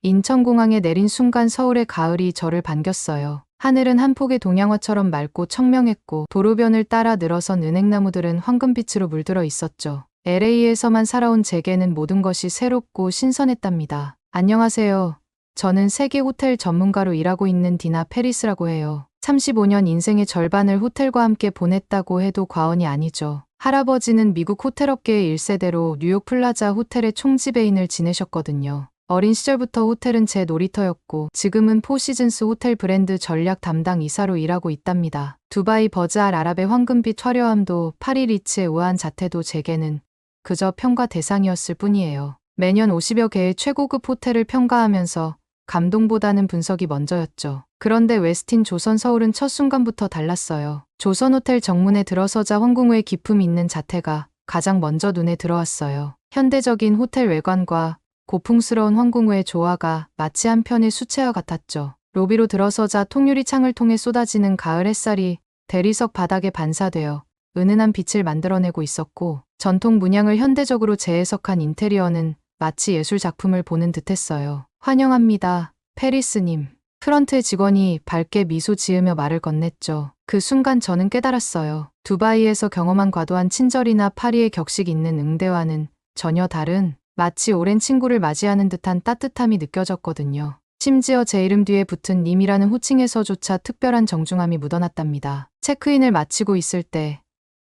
인천공항에 내린 순간 서울의 가을이 저를 반겼어요. 하늘은 한 폭의 동양화처럼 맑고 청명했고 도로변을 따라 늘어선 은행나무들은 황금빛으로 물들어 있었죠. LA에서만 살아온 제게는 모든 것이 새롭고 신선했답니다. 안녕하세요. 저는 세계 호텔 전문가로 일하고 있는 디나 페리스라고 해요. 35년 인생의 절반을 호텔과 함께 보냈다고 해도 과언이 아니죠. 할아버지는 미국 호텔업계의 1세대로 뉴욕 플라자 호텔의 총지배인을 지내셨거든요. 어린 시절부터 호텔은 제 놀이터였고 지금은 포시즌스 호텔 브랜드 전략 담당 이사로 일하고 있답니다. 두바이 버즈 알 아랍의 황금빛 화려함도 파리 리츠의 우아한 자태도 제게는 그저 평가 대상이었을 뿐이에요. 매년 50여 개의 최고급 호텔을 평가하면서 감동보다는 분석이 먼저였죠. 그런데 웨스틴 조선 서울은 첫 순간부터 달랐어요. 조선호텔 정문에 들어서자 황궁의 기품 있는 자태가 가장 먼저 눈에 들어왔어요. 현대적인 호텔 외관과 고풍스러운 황궁의 조화가 마치 한 편의 수채화 같았죠. 로비로 들어서자 통유리 창을 통해 쏟아지는 가을 햇살이 대리석 바닥에 반사되어 은은한 빛을 만들어내고 있었고 전통 문양을 현대적으로 재해석한 인테리어는 마치 예술 작품을 보는 듯했어요. 환영합니다, 페리스님. 프런트 직원이 밝게 미소 지으며 말을 건넸죠. 그 순간 저는 깨달았어요. 두바이에서 경험한 과도한 친절이나 파리의 격식 있는 응대와는 전혀 다른 마치 오랜 친구를 맞이하는 듯한 따뜻함이 느껴졌거든요. 심지어 제 이름 뒤에 붙은 님이라는 호칭에서조차 특별한 정중함이 묻어났답니다. 체크인을 마치고 있을 때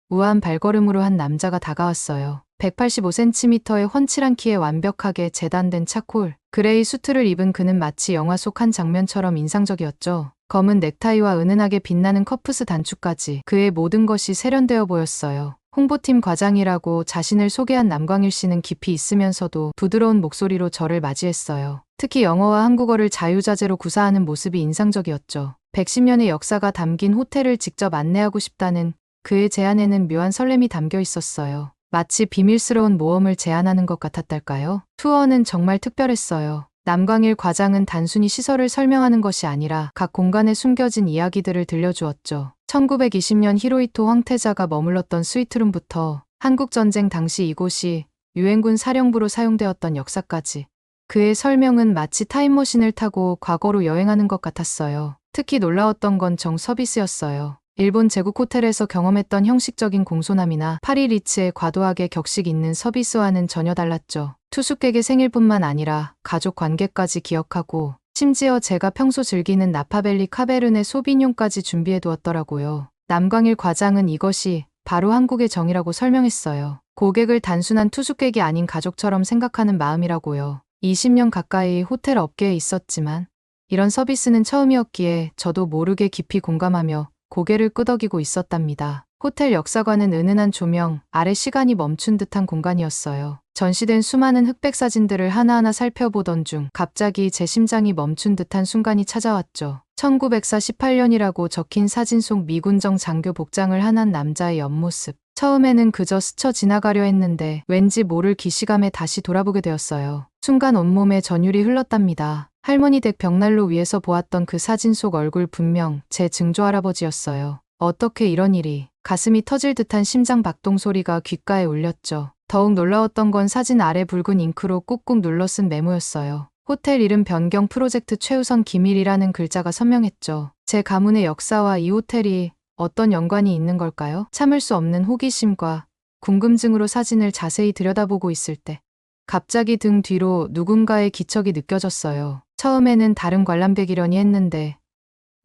우아한 발걸음으로 한 남자가 다가왔어요. 185cm의 훤칠한 키에 완벽하게 재단된 차콜, 그레이 수트를 입은 그는 마치 영화 속 한 장면처럼 인상적이었죠. 검은 넥타이와 은은하게 빛나는 커프스 단추까지 그의 모든 것이 세련되어 보였어요. 홍보팀 과장이라고 자신을 소개한 남광일 씨는 깊이 있으면서도 부드러운 목소리로 저를 맞이했어요. 특히 영어와 한국어를 자유자재로 구사하는 모습이 인상적이었죠. 110년의 역사가 담긴 호텔을 직접 안내하고 싶다는 그의 제안에는 묘한 설렘이 담겨 있었어요. 마치 비밀스러운 모험을 제안하는 것 같았달까요? 투어는 정말 특별했어요. 남광일 과장은 단순히 시설을 설명하는 것이 아니라 각 공간에 숨겨진 이야기들을 들려주었죠. 1920년 히로히토 황태자가 머물렀던 스위트룸부터 한국전쟁 당시 이곳이 유엔군 사령부로 사용되었던 역사까지 그의 설명은 마치 타임머신을 타고 과거로 여행하는 것 같았어요. 특히 놀라웠던 건 정 서비스였어요. 일본 제국 호텔에서 경험했던 형식적인 공손함이나 파리 리츠의 과도하게 격식 있는 서비스와는 전혀 달랐죠. 투숙객의 생일뿐만 아니라 가족 관계까지 기억하고 심지어 제가 평소 즐기는 나파밸리 카베르네 소비뇽까지 준비해 두었더라고요. 남광일 과장은 이것이 바로 한국의 정이라고 설명했어요. 고객을 단순한 투숙객이 아닌 가족처럼 생각하는 마음이라고요. 20년 가까이 호텔 업계에 있었지만 이런 서비스는 처음이었기에 저도 모르게 깊이 공감하며 고개를 끄덕이고 있었답니다. 호텔 역사관은 은은한 조명 아래 시간이 멈춘 듯한 공간이었어요. 전시된 수많은 흑백 사진들을 하나하나 살펴보던 중 갑자기 제 심장이 멈춘 듯한 순간이 찾아왔죠. 1948년이라고 적힌 사진 속 미군정 장교 복장을 한 한 남자의 옆모습. 처음에는 그저 스쳐 지나가려 했는데 왠지 모를 기시감에 다시 돌아보게 되었어요. 순간 온몸에 전율이 흘렀답니다. 할머니 댁 벽난로 위에서 보았던 그 사진 속 얼굴 분명 제 증조할아버지였어요. 어떻게 이런 일이. 가슴이 터질 듯한 심장 박동 소리가 귓가에 울렸죠. 더욱 놀라웠던 건 사진 아래 붉은 잉크로 꾹꾹 눌러 쓴 메모였어요. 호텔 이름 변경 프로젝트 최우선 기밀이라는 글자가 선명했죠. 제 가문의 역사와 이 호텔이 어떤 연관이 있는 걸까요? 참을 수 없는 호기심과 궁금증으로 사진을 자세히 들여다보고 있을 때 갑자기 등 뒤로 누군가의 기척이 느껴졌어요. 처음에는 다른 관람객이려니 했는데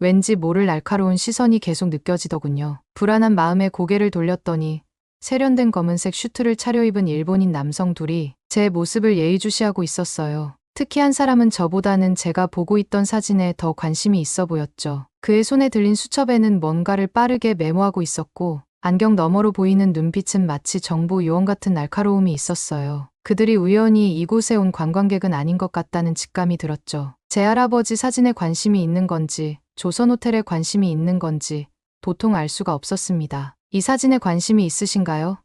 왠지 모를 날카로운 시선이 계속 느껴지더군요. 불안한 마음에 고개를 돌렸더니 세련된 검은색 슈트를 차려입은 일본인 남성 둘이 제 모습을 예의주시하고 있었어요. 특히 한 사람은 저보다는 제가 보고 있던 사진에 더 관심이 있어 보였죠. 그의 손에 들린 수첩에는 뭔가를 빠르게 메모하고 있었고 안경 너머로 보이는 눈빛은 마치 정보 요원 같은 날카로움이 있었어요. 그들이 우연히 이곳에 온 관광객은 아닌 것 같다는 직감이 들었죠. 제 할아버지 사진에 관심이 있는 건지 조선호텔에 관심이 있는 건지 도통 알 수가 없었습니다. 이 사진에 관심이 있으신가요?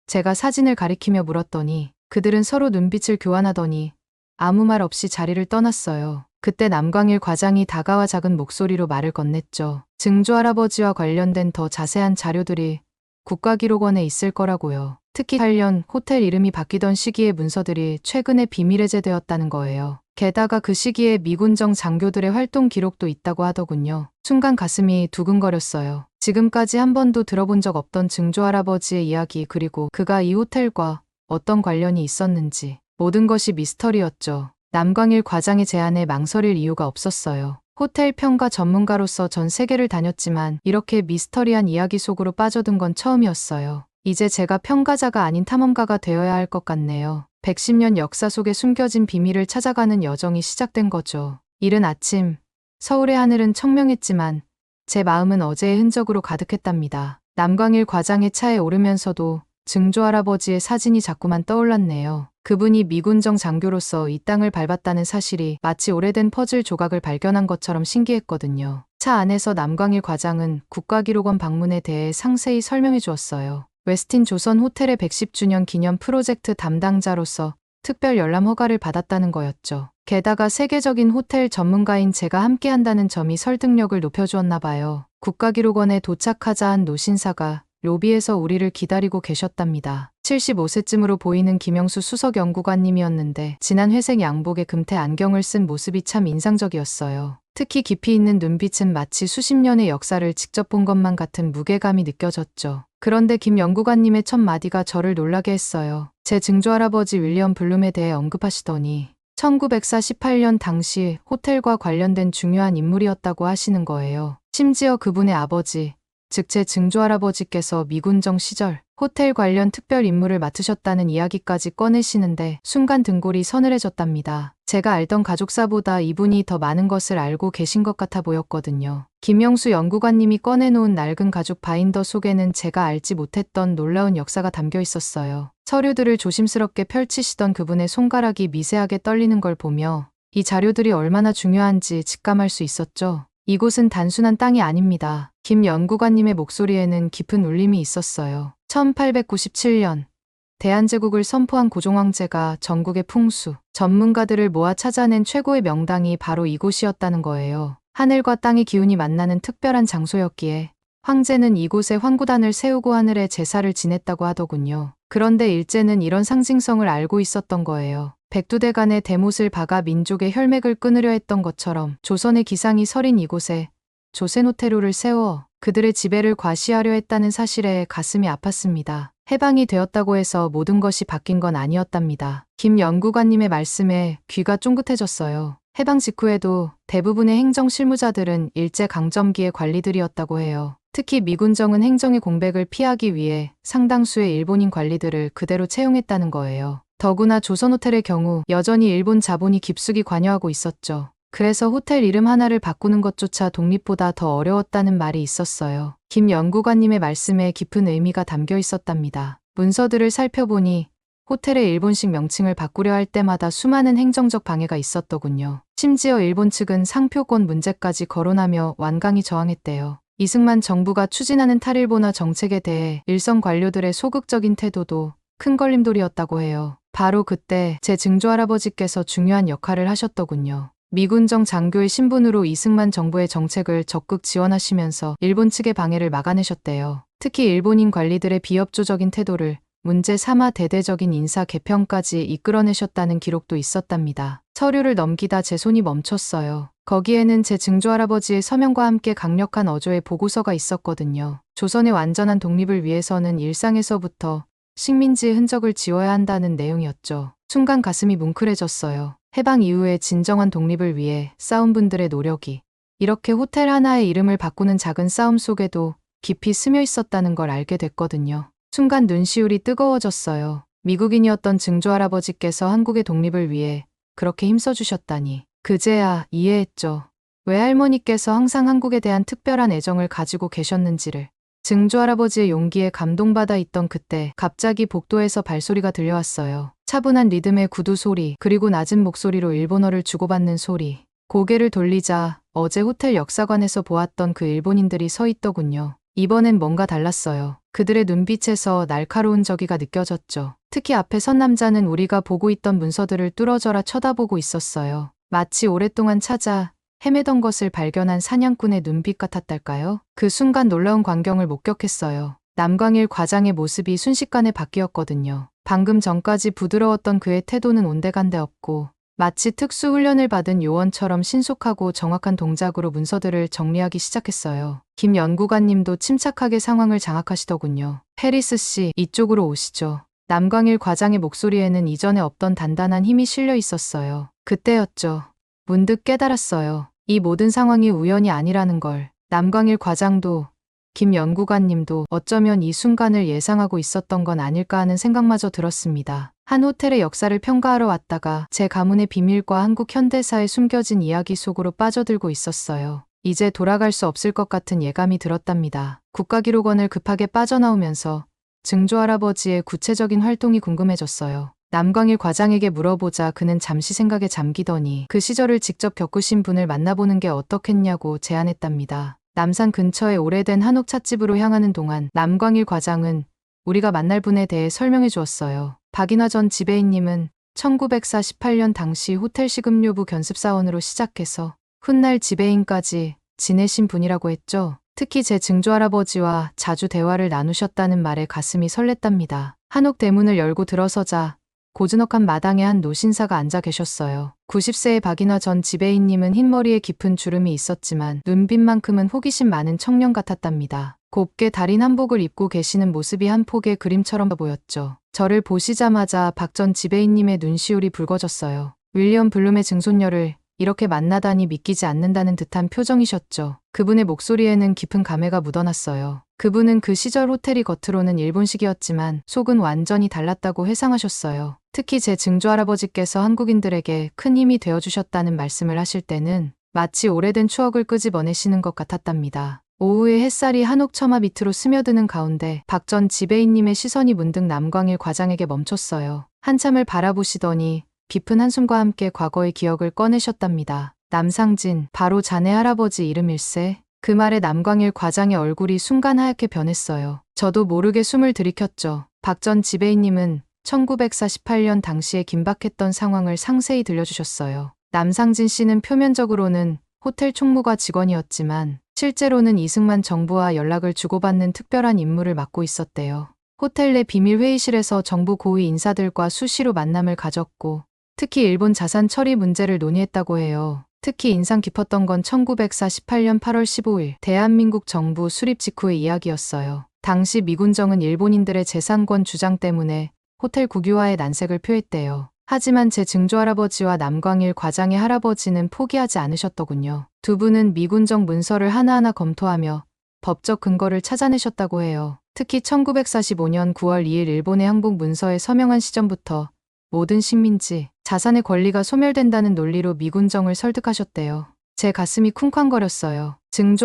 제가 사진을 가리키며 물었더니 그들은 서로 눈빛을 교환하더니 아무 말 없이 자리를 떠났어요. 그때 남광일 과장이 다가와 작은 목소리로 말을 건넸죠. 증조할아버지와 관련된 더 자세한 자료들이 국가기록원에 있을 거라고요. 특히 8년 호텔 이름이 바뀌던 시기의 문서들이 최근에 비밀 해제되었다는 거예요. 게다가 그 시기에 미군정 장교들의 활동 기록도 있다고 하더군요. 순간 가슴이 두근거렸어요. 지금까지 한 번도 들어본 적 없던 증조할아버지의 이야기 그리고 그가 이 호텔과 어떤 관련이 있었는지 모든 것이 미스터리였죠. 남광일 과장의 제안에 망설일 이유가 없었어요. 호텔 평가 전문가로서 전 세계를 다녔지만 이렇게 미스터리한 이야기 속으로 빠져든 건 처음이었어요. 이제 제가 평가자가 아닌 탐험가가 되어야 할 것 같네요. 110년 역사 속에 숨겨진 비밀을 찾아가는 여정이 시작된 거죠. 이른 아침, 서울의 하늘은 청명했지만 제 마음은 어제의 흔적으로 가득했답니다. 남광일 과장의 차에 오르면서도 증조할아버지의 사진이 자꾸만 떠올랐네요. 그분이 미군정 장교로서 이 땅을 밟았다는 사실이 마치 오래된 퍼즐 조각을 발견한 것처럼 신기했거든요. 차 안에서 남광일 과장은 국가기록원 방문에 대해 상세히 설명해 주었어요. 웨스틴 조선 호텔의 110주년 기념 프로젝트 담당자로서 특별 열람 허가를 받았다는 거였죠. 게다가 세계적인 호텔 전문가인 제가 함께한다는 점이 설득력을 높여주었나 봐요. 국가기록원에 도착하자 한 노신사가 로비에서 우리를 기다리고 계셨답니다. 75세쯤으로 보이는 김영수 수석연구관님이었는데 진한 회색 양복에 금태 안경을 쓴 모습이 참 인상적이었어요. 특히 깊이 있는 눈빛은 마치 수십 년의 역사를 직접 본 것만 같은 무게감이 느껴졌죠. 그런데 김 연구관님의 첫 마디가 저를 놀라게 했어요. 제 증조할아버지 윌리엄 블룸에 대해 언급하시더니 1948년 당시 호텔과 관련된 중요한 인물이었다고 하시는 거예요. 심지어 그분의 아버지, 즉 제 증조할아버지께서 미군정 시절 호텔 관련 특별 임무를 맡으셨다는 이야기까지 꺼내시는데 순간 등골이 서늘해졌답니다. 제가 알던 가족사보다 이분이 더 많은 것을 알고 계신 것 같아 보였거든요. 김영수 연구관님이 꺼내놓은 낡은 가족 바인더 속에는 제가 알지 못했던 놀라운 역사가 담겨 있었어요. 서류들을 조심스럽게 펼치시던 그분의 손가락이 미세하게 떨리는 걸 보며 이 자료들이 얼마나 중요한지 직감할 수 있었죠. 이곳은 단순한 땅이 아닙니다. 김 연구관님의 목소리에는 깊은 울림이 있었어요. 1897년 대한제국을 선포한 고종황제가 전국의 풍수, 전문가들을 모아 찾아낸 최고의 명당이 바로 이곳이었다는 거예요. 하늘과 땅의 기운이 만나는 특별한 장소였기에 황제는 이곳에 황구단을 세우고 하늘에 제사를 지냈다고 하더군요. 그런데 일제는 이런 상징성을 알고 있었던 거예요. 백두대간의 대못을 박아 민족의 혈맥을 끊으려 했던 것처럼 조선의 기상이 서린 이곳에 조센호테루를 세워 그들의 지배를 과시하려 했다는 사실에 가슴이 아팠습니다. 해방이 되었다고 해서 모든 것이 바뀐 건 아니었답니다. 김 연구관님의 말씀에 귀가 쫑긋해졌어요. 해방 직후에도 대부분의 행정 실무자들은 일제강점기의 관리들이었다고 해요. 특히 미군정은 행정의 공백을 피하기 위해 상당수의 일본인 관리들을 그대로 채용했다는 거예요. 더구나 조선호텔의 경우 여전히 일본 자본이 깊숙이 관여하고 있었죠. 그래서 호텔 이름 하나를 바꾸는 것조차 독립보다 더 어려웠다는 말이 있었어요. 김 연구관님의 말씀에 깊은 의미가 담겨 있었답니다. 문서들을 살펴보니 호텔의 일본식 명칭을 바꾸려 할 때마다 수많은 행정적 방해가 있었더군요. 심지어 일본 측은 상표권 문제까지 거론하며 완강히 저항했대요. 이승만 정부가 추진하는 탈일본화 정책에 대해 일선 관료들의 소극적인 태도도 큰 걸림돌이었다고 해요. 바로 그때 제 증조할아버지께서 중요한 역할을 하셨더군요. 미군정 장교의 신분으로 이승만 정부의 정책을 적극 지원하시면서 일본 측의 방해를 막아내셨대요. 특히 일본인 관리들의 비협조적인 태도를 문제 삼아 대대적인 인사 개편까지 이끌어내셨다는 기록도 있었답니다. 서류를 넘기다 제 손이 멈췄어요. 거기에는 제 증조할아버지의 서명과 함께 강력한 어조의 보고서가 있었거든요. 조선의 완전한 독립을 위해서는 일상에서부터 식민지의 흔적을 지워야 한다는 내용이었죠. 순간 가슴이 뭉클해졌어요. 해방 이후의 진정한 독립을 위해 싸운 분들의 노력이 이렇게 호텔 하나의 이름을 바꾸는 작은 싸움 속에도 깊이 스며 있었다는 걸 알게 됐거든요. 순간 눈시울이 뜨거워졌어요. 미국인이었던 증조할아버지께서 한국의 독립을 위해 그렇게 힘써주셨다니. 그제야 이해했죠. 외할머니께서 항상 한국에 대한 특별한 애정을 가지고 계셨는지를. 증조할아버지의 용기에 감동받아 있던 그때 갑자기 복도에서 발소리가 들려왔어요. 차분한 리듬의 구두 소리, 그리고 낮은 목소리로 일본어를 주고받는 소리. 고개를 돌리자 어제 호텔 역사관에서 보았던 그 일본인들이 서 있더군요. 이번엔 뭔가 달랐어요. 그들의 눈빛에서 날카로운 저기가 느껴졌죠. 특히 앞에 선 남자는 우리가 보고 있던 문서들을 뚫어져라 쳐다보고 있었어요. 마치 오랫동안 찾아 헤매던 것을 발견한 사냥꾼의 눈빛 같았달까요? 그 순간 놀라운 광경을 목격했어요. 남광일 과장의 모습이 순식간에 바뀌었거든요. 방금 전까지 부드러웠던 그의 태도는 온데간데 없고 마치 특수 훈련을 받은 요원처럼 신속하고 정확한 동작으로 문서들을 정리하기 시작했어요. 김 연구관님도 침착하게 상황을 장악하시더군요. 해리스 씨, 이쪽으로 오시죠. 남광일 과장의 목소리에는 이전에 없던 단단한 힘이 실려 있었어요. 그때였죠. 문득 깨달았어요. 이 모든 상황이 우연이 아니라는 걸. 남광일 과장도 김 연구관님도 어쩌면 이 순간을 예상하고 있었던 건 아닐까 하는 생각마저 들었습니다. 한 호텔의 역사를 평가하러 왔다가 제 가문의 비밀과 한국 현대사의 숨겨진 이야기 속으로 빠져들고 있었어요. 이제 돌아갈 수 없을 것 같은 예감이 들었답니다. 국가기록원을 급하게 빠져나오면서 증조할아버지의 구체적인 활동이 궁금해졌어요. 남광일 과장에게 물어보자 그는 잠시 생각에 잠기더니 그 시절을 직접 겪으신 분을 만나보는 게 어떻겠냐고 제안했답니다. 남산 근처의 오래된 한옥 찻집으로 향하는 동안 남광일 과장은 우리가 만날 분에 대해 설명해 주었어요. 박인화 전 지배인님은 1948년 당시 호텔 식음료부 견습사원으로 시작해서 훗날 지배인까지 지내신 분이라고 했죠. 특히 제 증조할아버지와 자주 대화를 나누셨다는 말에 가슴이 설렜답니다. 한옥 대문을 열고 들어서자 고즈넉한 마당에 한 노신사가 앉아 계셨어요. 90세의 박인화 전 지배인님은 흰머리에 깊은 주름이 있었지만 눈빛만큼은 호기심 많은 청년 같았답니다. 곱게 다린 한복을 입고 계시는 모습이 한 폭의 그림처럼 보였죠. 저를 보시자마자 박 전 지배인님의 눈시울이 붉어졌어요. 윌리엄 블룸의 증손녀를 이렇게 만나다니 믿기지 않는다는 듯한 표정이셨죠. 그분의 목소리에는 깊은 감회가 묻어났어요. 그분은 그 시절 호텔이 겉으로는 일본식이었지만 속은 완전히 달랐다고 회상하셨어요. 특히 제 증조할아버지께서 한국인들에게 큰 힘이 되어주셨다는 말씀을 하실 때는 마치 오래된 추억을 끄집어내시는 것 같았답니다. 오후에 햇살이 한옥 처마 밑으로 스며드는 가운데 박 전 지배인님의 시선이 문득 남광일 과장에게 멈췄어요. 한참을 바라보시더니 깊은 한숨과 함께 과거의 기억을 꺼내셨답니다. 남상진, 바로 자네 할아버지 이름일세? 그 말에 남광일 과장의 얼굴이 순간 하얗게 변했어요. 저도 모르게 숨을 들이켰죠. 박 전 지배인님은 1948년 당시에 긴박했던 상황을 상세히 들려주셨어요. 남상진 씨는 표면적으로는 호텔 총무과 직원이었지만 실제로는 이승만 정부와 연락을 주고받는 특별한 임무를 맡고 있었대요. 호텔 내 비밀 회의실에서 정부 고위 인사들과 수시로 만남을 가졌고 특히 일본 자산 처리 문제를 논의했다고 해요. 특히 인상 깊었던 건 1948년 8월 15일 대한민국 정부 수립 직후의 이야기였어요. 당시 미군정은 일본인들의 재산권 주장 때문에 호텔 국유화에 난색을 표했대요. 하지만 제 증조할아버지와 남광일 과장의 할아버지는 포기하지 않으셨더군요. 두 분은 미군정 문서를 하나하나 검토하며 법적 근거를 찾아내셨다고 해요. 특히 1945년 9월 2일 일본의 항복 문서에 서명한 시점부터 모든 식민지, 자산의 권리가 소멸된다는 논리로 미군정을 설득하셨대요. 제 가슴이 쿵쾅거렸어요.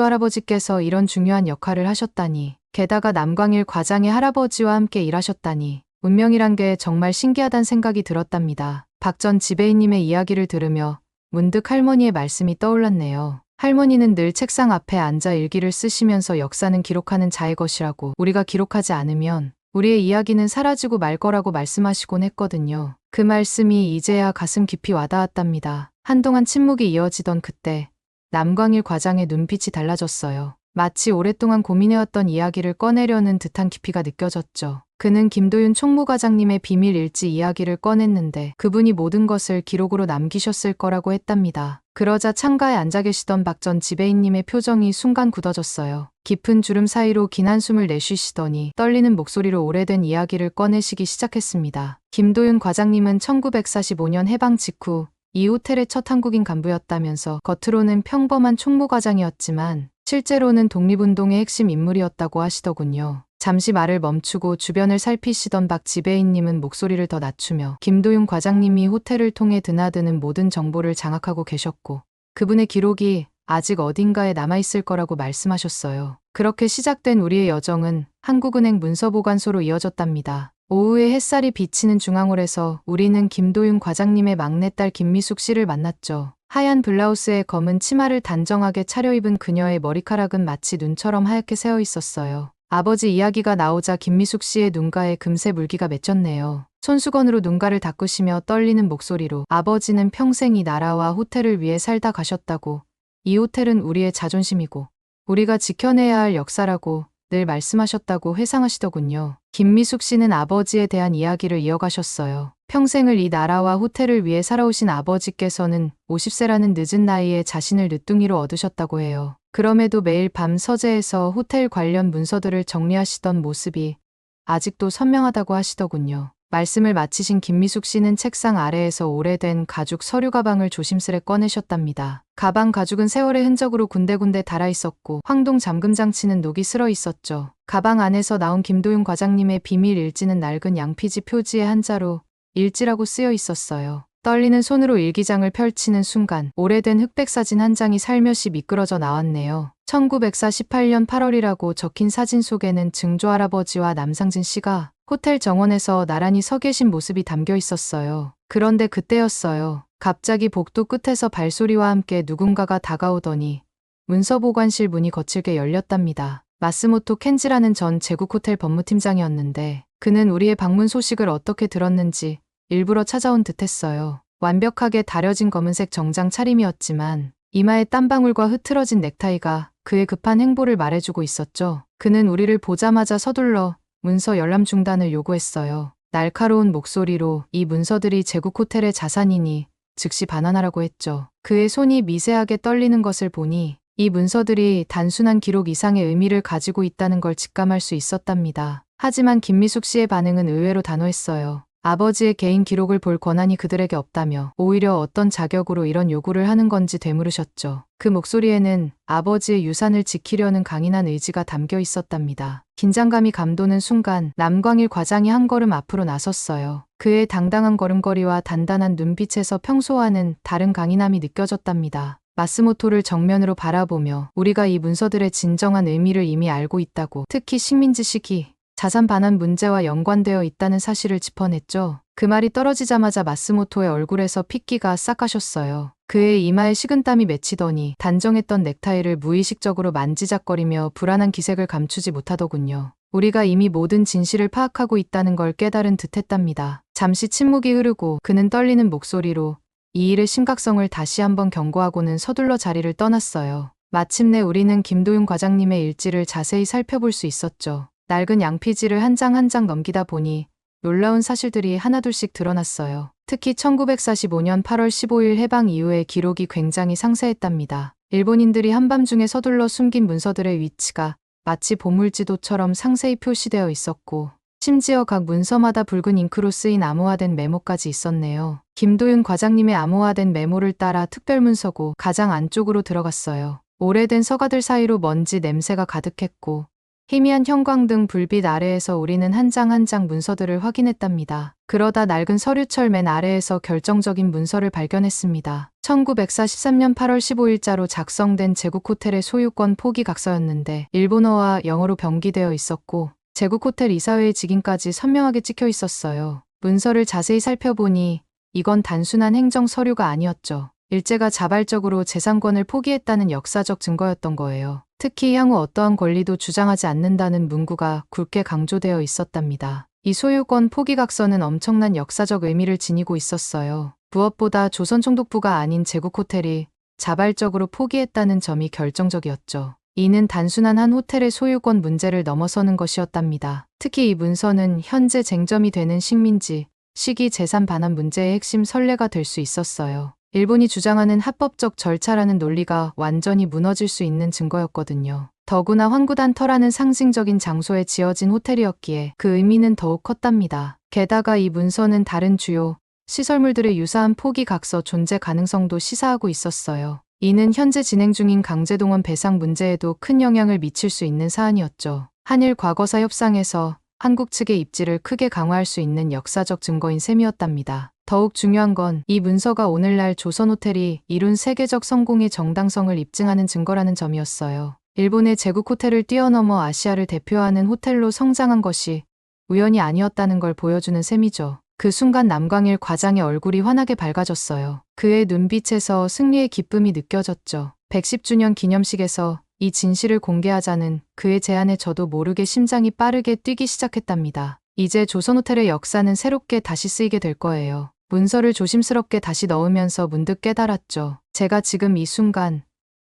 증조할아버지께서 이런 중요한 역할을 하셨다니. 게다가 남광일 과장의 할아버지와 함께 일하셨다니. 운명이란 게 정말 신기하단 생각이 들었답니다. 박 전 지배인님의 이야기를 들으며 문득 할머니의 말씀이 떠올랐네요. 할머니는 늘 책상 앞에 앉아 일기를 쓰시면서 역사는 기록하는 자의 것이라고, 우리가 기록하지 않으면 우리의 이야기는 사라지고 말 거라고 말씀하시곤 했거든요. 그 말씀이 이제야 가슴 깊이 와닿았답니다. 한동안 침묵이 이어지던 그때 남광일 과장의 눈빛이 달라졌어요. 마치 오랫동안 고민해왔던 이야기를 꺼내려는 듯한 깊이가 느껴졌죠. 그는 김도윤 총무과장님의 비밀 일지 이야기를 꺼냈는데 그분이 모든 것을 기록으로 남기셨을 거라고 했답니다. 그러자 창가에 앉아 계시던 박 전 지배인님의 표정이 순간 굳어졌어요. 깊은 주름 사이로 긴 한숨을 내쉬시더니 떨리는 목소리로 오래된 이야기를 꺼내시기 시작했습니다. 김도윤 과장님은 1945년 해방 직후 이 호텔의 첫 한국인 간부였다면서 겉으로는 평범한 총무과장이었지만 실제로는 독립운동의 핵심 인물이었다고 하시더군요. 잠시 말을 멈추고 주변을 살피시던 박 지배인님은 목소리를 더 낮추며 김도윤 과장님이 호텔을 통해 드나드는 모든 정보를 장악하고 계셨고 그분의 기록이 아직 어딘가에 남아있을 거라고 말씀하셨어요. 그렇게 시작된 우리의 여정은 한국은행 문서보관소로 이어졌답니다. 오후에 햇살이 비치는 중앙홀에서 우리는 김도윤 과장님의 막내딸 김미숙 씨를 만났죠. 하얀 블라우스에 검은 치마를 단정하게 차려입은 그녀의 머리카락은 마치 눈처럼 하얗게 새어 있었어요. 아버지 이야기가 나오자 김미숙 씨의 눈가에 금세 물기가 맺혔네요. 손수건으로 눈가를 닦으시며 떨리는 목소리로 아버지는 평생 이 나라와 호텔을 위해 살다 가셨다고, 이 호텔은 우리의 자존심이고 우리가 지켜내야 할 역사라고 늘 말씀하셨다고 회상하시더군요. 김미숙 씨는 아버지에 대한 이야기를 이어가셨어요. 평생을 이 나라와 호텔을 위해 살아오신 아버지께서는 50세라는 늦은 나이에 자신을 늦둥이로 얻으셨다고 해요. 그럼에도 매일 밤 서재에서 호텔 관련 문서들을 정리하시던 모습이 아직도 선명하다고 하시더군요. 말씀을 마치신 김미숙 씨는 책상 아래에서 오래된 가죽 서류 가방을 조심스레 꺼내셨답니다. 가방 가죽은 세월의 흔적으로 군데군데 닳아 있었고 황동 잠금 장치는 녹이 슬어 있었죠. 가방 안에서 나온 김도윤 과장님의 비밀 일지는 낡은 양피지 표지의 한자로 일지라고 쓰여 있었어요. 떨리는 손으로 일기장을 펼치는 순간 오래된 흑백 사진 한 장이 살며시 미끄러져 나왔네요. 1948년 8월이라고 적힌 사진 속에는 증조할아버지와 남상진 씨가 호텔 정원에서 나란히 서 계신 모습이 담겨 있었어요. 그런데 그때였어요. 갑자기 복도 끝에서 발소리와 함께 누군가가 다가오더니 문서보관실 문이 거칠게 열렸답니다. 마스모토 켄지라는 전 제국호텔 법무팀장이었는데 그는 우리의 방문 소식을 어떻게 들었는지 일부러 찾아온 듯했어요. 완벽하게 다려진 검은색 정장 차림이었지만 이마에 땀방울과 흐트러진 넥타이가 그의 급한 행보를 말해주고 있었죠. 그는 우리를 보자마자 서둘러 문서 열람 중단을 요구했어요. 날카로운 목소리로 이 문서들이 제국호텔의 자산이니 즉시 반환하라고 했죠. 그의 손이 미세하게 떨리는 것을 보니 이 문서들이 단순한 기록 이상의 의미를 가지고 있다는 걸 직감할 수 있었답니다. 하지만 김미숙 씨의 반응은 의외로 단호했어요. 아버지의 개인 기록을 볼 권한이 그들에게 없다며 오히려 어떤 자격으로 이런 요구를 하는 건지 되물으셨죠. 그 목소리에는 아버지의 유산을 지키려는 강인한 의지가 담겨 있었답니다. 긴장감이 감도는 순간 남광일 과장이 한 걸음 앞으로 나섰어요. 그의 당당한 걸음걸이와 단단한 눈빛에서 평소와는 다른 강인함이 느껴졌답니다. 마스모토를 정면으로 바라보며 우리가 이 문서들의 진정한 의미를 이미 알고 있다고, 특히 식민지 시기 자산 반환 문제와 연관되어 있다는 사실을 짚어냈죠. 그 말이 떨어지자마자 마스모토의 얼굴에서 핏기가 싹 가셨어요. 그의 이마에 식은땀이 맺히더니 단정했던 넥타이를 무의식적으로 만지작거리며 불안한 기색을 감추지 못하더군요. 우리가 이미 모든 진실을 파악하고 있다는 걸 깨달은 듯했답니다. 잠시 침묵이 흐르고 그는 떨리는 목소리로 이 일의 심각성을 다시 한번 경고하고는 서둘러 자리를 떠났어요. 마침내 우리는 김도윤 과장님의 일지를 자세히 살펴볼 수 있었죠. 낡은 양피지를 한 장 한 장 넘기다 보니 놀라운 사실들이 하나둘씩 드러났어요. 특히 1945년 8월 15일 해방 이후의 기록이 굉장히 상세했답니다. 일본인들이 한밤중에 서둘러 숨긴 문서들의 위치가 마치 보물지도처럼 상세히 표시되어 있었고, 심지어 각 문서마다 붉은 잉크로 쓰인 암호화된 메모까지 있었네요. 김도윤 과장님의 암호화된 메모를 따라 특별문서고 가장 안쪽으로 들어갔어요. 오래된 서가들 사이로 먼지 냄새가 가득했고 희미한 형광등 불빛 아래에서 우리는 한 장 한 장 문서들을 확인했답니다. 그러다 낡은 서류철 맨 아래에서 결정적인 문서를 발견했습니다. 1943년 8월 15일자로 작성된 제국호텔의 소유권 포기 각서였는데 일본어와 영어로 병기되어 있었고 제국호텔 이사회의 직인까지 선명하게 찍혀 있었어요. 문서를 자세히 살펴보니 이건 단순한 행정 서류가 아니었죠. 일제가 자발적으로 재산권을 포기했다는 역사적 증거였던 거예요. 특히 향후 어떠한 권리도 주장하지 않는다는 문구가 굵게 강조되어 있었답니다. 이 소유권 포기 각서는 엄청난 역사적 의미를 지니고 있었어요. 무엇보다 조선 총독부가 아닌 제국호텔이 자발적으로 포기했다는 점이 결정적이었죠. 이는 단순한 한 호텔의 소유권 문제를 넘어서는 것이었답니다. 특히 이 문서는 현재 쟁점이 되는 식민지 시기 재산 반환 문제의 핵심 선례가 될 수 있었어요. 일본이 주장하는 합법적 절차라는 논리가 완전히 무너질 수 있는 증거였거든요. 더구나 황구단터라는 상징적인 장소에 지어진 호텔이었기에 그 의미는 더욱 컸답니다. 게다가 이 문서는 다른 주요 시설물들의 유사한 포기 각서 존재 가능성도 시사하고 있었어요. 이는 현재 진행 중인 강제동원 배상 문제에도 큰 영향을 미칠 수 있는 사안이었죠. 한일 과거사 협상에서 한국 측의 입지를 크게 강화할 수 있는 역사적 증거인 셈이었답니다. 더욱 중요한 건 이 문서가 오늘날 조선호텔이 이룬 세계적 성공의 정당성을 입증하는 증거라는 점이었어요. 일본의 제국호텔을 뛰어넘어 아시아를 대표하는 호텔로 성장한 것이 우연이 아니었다는 걸 보여주는 셈이죠. 그 순간 남광일 과장의 얼굴이 환하게 밝아졌어요. 그의 눈빛에서 승리의 기쁨이 느껴졌죠. 110주년 기념식에서 이 진실을 공개하자는 그의 제안에 저도 모르게 심장이 빠르게 뛰기 시작했답니다. 이제 조선호텔의 역사는 새롭게 다시 쓰이게 될 거예요. 문서를 조심스럽게 다시 넣으면서 문득 깨달았죠. 제가 지금 이 순간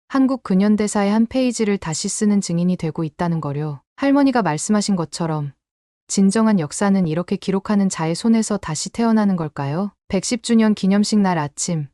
한국 근현대사의 한 페이지를 다시 쓰는 증인이 되고 있다는 거요. 할머니가 말씀하신 것처럼 진정한 역사는 이렇게 기록하는 자의 손에서 다시 태어나는 걸까요? 110주년 기념식 날 아침,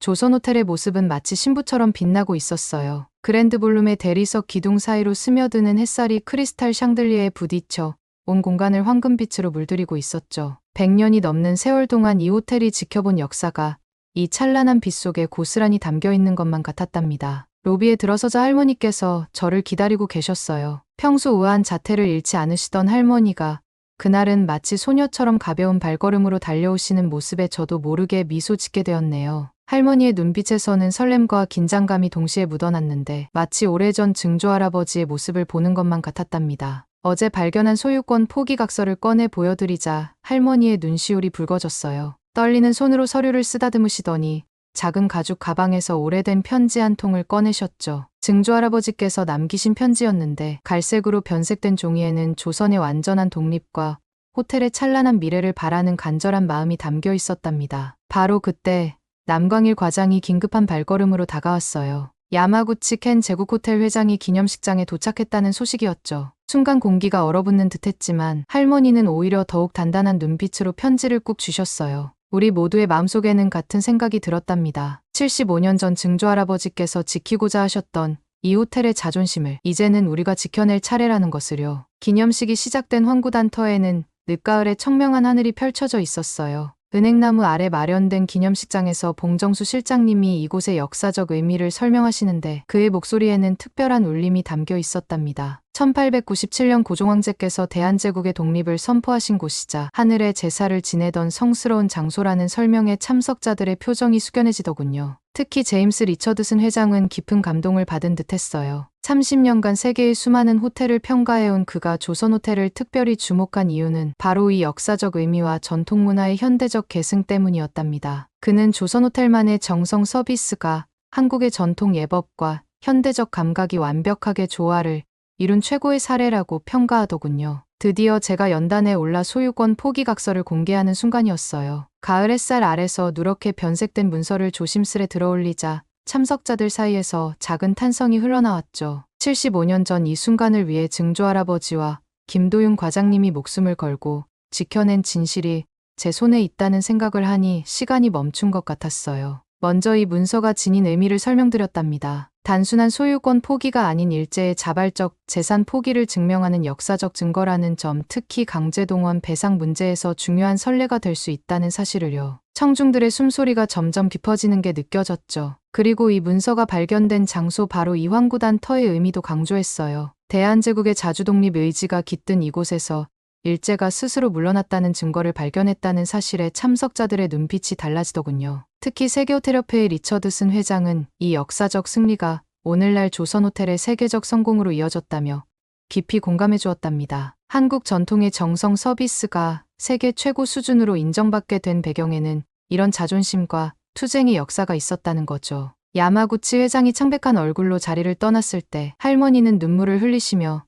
조선호텔의 모습은 마치 신부처럼 빛나고 있었어요. 그랜드 볼룸의 대리석 기둥 사이로 스며드는 햇살이 크리스탈 샹들리에에 부딪혀 온 공간을 황금빛으로 물들이고 있었죠. 100년이 넘는 세월 동안 이 호텔이 지켜본 역사가 이 찬란한 빛 속에 고스란히 담겨 있는 것만 같았답니다. 로비에 들어서자 할머니께서 저를 기다리고 계셨어요. 평소 우아한 자태를 잃지 않으시던 할머니가 그날은 마치 소녀처럼 가벼운 발걸음으로 달려오시는 모습에 저도 모르게 미소 짓게 되었네요. 할머니의 눈빛에서는 설렘과 긴장감이 동시에 묻어났는데 마치 오래전 증조할아버지의 모습을 보는 것만 같았답니다. 어제 발견한 소유권 포기 각서를 꺼내 보여드리자 할머니의 눈시울이 붉어졌어요. 떨리는 손으로 서류를 쓰다듬으시더니 작은 가죽 가방에서 오래된 편지 한 통을 꺼내셨죠. 증조할아버지께서 남기신 편지였는데 갈색으로 변색된 종이에는 조선의 완전한 독립과 호텔의 찬란한 미래를 바라는 간절한 마음이 담겨 있었답니다. 바로 그때 남광일 과장이 긴급한 발걸음으로 다가왔어요. 야마구치 켄 제국호텔 회장이 기념식장에 도착했다는 소식이었죠. 순간 공기가 얼어붙는 듯했지만 할머니는 오히려 더욱 단단한 눈빛으로 편지를 꾹 쥐셨어요. 우리 모두의 마음속에는 같은 생각이 들었답니다. 75년 전 증조할아버지께서 지키고자 하셨던 이 호텔의 자존심을 이제는 우리가 지켜낼 차례라는 것을요. 기념식이 시작된 황구단터에는 늦가을에 청명한 하늘이 펼쳐져 있었어요. 은행나무 아래 마련된 기념식장에서 봉정수 실장님이 이곳의 역사적 의미를 설명하시는데 그의 목소리에는 특별한 울림이 담겨 있었답니다. 1897년 고종황제께서 대한제국의 독립을 선포하신 곳이자 하늘의 제사를 지내던 성스러운 장소라는 설명에 참석자들의 표정이 숙연해지더군요. 특히 제임스 리처드슨 회장은 깊은 감동을 받은 듯했어요. 30년간 세계의 수많은 호텔을 평가해온 그가 조선호텔을 특별히 주목한 이유는 바로 이 역사적 의미와 전통문화의 현대적 계승 때문이었답니다. 그는 조선호텔만의 정성 서비스가 한국의 전통 예법과 현대적 감각이 완벽하게 조화를 이룬 최고의 사례라고 평가하더군요. 드디어 제가 연단에 올라 소유권 포기각서를 공개하는 순간이었어요. 가을 햇살 아래서 누렇게 변색된 문서를 조심스레 들어올리자 참석자들 사이에서 작은 탄성이 흘러나왔죠. 75년 전 이 순간을 위해 증조할아버지와 김도윤 과장님이 목숨을 걸고 지켜낸 진실이 제 손에 있다는 생각을 하니 시간이 멈춘 것 같았어요. 먼저 이 문서가 지닌 의미를 설명드렸답니다. 단순한 소유권 포기가 아닌 일제의 자발적 재산 포기를 증명하는 역사적 증거라는 점, 특히 강제동원 배상 문제에서 중요한 선례가 될 수 있다는 사실을요. 청중들의 숨소리가 점점 깊어지는 게 느껴졌죠. 그리고 이 문서가 발견된 장소 바로 이황구단 터의 의미도 강조했어요. 대한제국의 자주독립 의지가 깃든 이곳에서 일제가 스스로 물러났다는 증거를 발견했다는 사실에 참석자들의 눈빛이 달라지더군요. 특히 세계호텔협회의 리처드슨 회장은 이 역사적 승리가 오늘날 조선호텔의 세계적 성공으로 이어졌다며 깊이 공감해 주었답니다. 한국 전통의 정성 서비스가 세계 최고 수준으로 인정받게 된 배경에는 이런 자존심과 투쟁의 역사가 있었다는 거죠. 야마구치 회장이 창백한 얼굴로 자리를 떠났을 때 할머니는 눈물을 흘리시며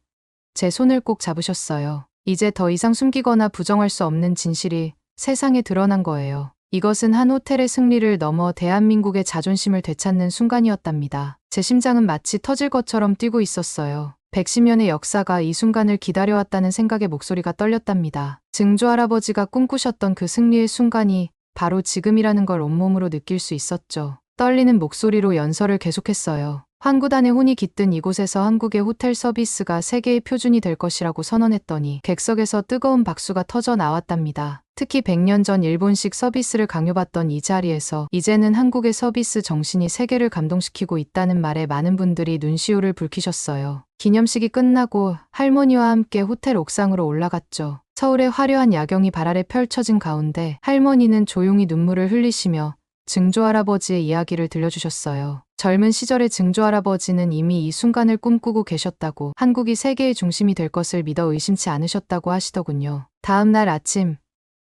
제 손을 꼭 잡으셨어요. 이제 더 이상 숨기거나 부정할 수 없는 진실이 세상에 드러난 거예요. 이것은 한 호텔의 승리를 넘어 대한민국의 자존심을 되찾는 순간이었답니다. 제 심장은 마치 터질 것처럼 뛰고 있었어요. 110년의 역사가 이 순간을 기다려왔다는 생각에 목소리가 떨렸답니다. 증조할아버지가 꿈꾸셨던 그 승리의 순간이 바로 지금이라는 걸 온몸으로 느낄 수 있었죠. 떨리는 목소리로 연설을 계속했어요. 황구단의 혼이 깃든 이곳에서 한국의 호텔 서비스가 세계의 표준이 될 것이라고 선언했더니 객석에서 뜨거운 박수가 터져 나왔답니다. 특히 100년 전 일본식 서비스를 강요받던 이 자리에서 이제는 한국의 서비스 정신이 세계를 감동시키고 있다는 말에 많은 분들이 눈시울을 붉히셨어요. 기념식이 끝나고 할머니와 함께 호텔 옥상으로 올라갔죠. 서울의 화려한 야경이 발 아래 펼쳐진 가운데 할머니는 조용히 눈물을 흘리시며 증조할아버지의 이야기를 들려주셨어요. 젊은 시절의 증조할아버지는 이미 이 순간을 꿈꾸고 계셨다고, 한국이 세계의 중심이 될 것을 믿어 의심치 않으셨다고 하시더군요. 다음 날 아침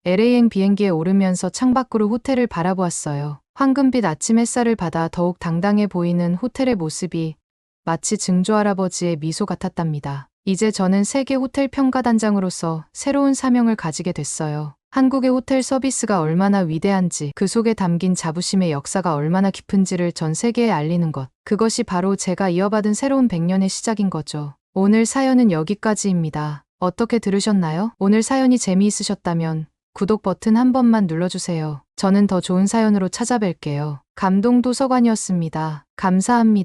LA행 비행기에 오르면서 창밖으로 호텔을 바라보았어요. 황금빛 아침 햇살을 받아 더욱 당당해 보이는 호텔의 모습이 마치 증조할아버지의 미소 같았답니다. 이제 저는 세계 호텔 평가단장으로서 새로운 사명을 가지게 됐어요. 한국의 호텔 서비스가 얼마나 위대한지, 그 속에 담긴 자부심의 역사가 얼마나 깊은지를 전 세계에 알리는 것. 그것이 바로 제가 이어받은 새로운 100년의 시작인 거죠. 오늘 사연은 여기까지입니다. 어떻게 들으셨나요? 오늘 사연이 재미있으셨다면 구독 버튼 한 번만 눌러주세요. 저는 더 좋은 사연으로 찾아뵐게요. 감동도서관이었습니다. 감사합니다.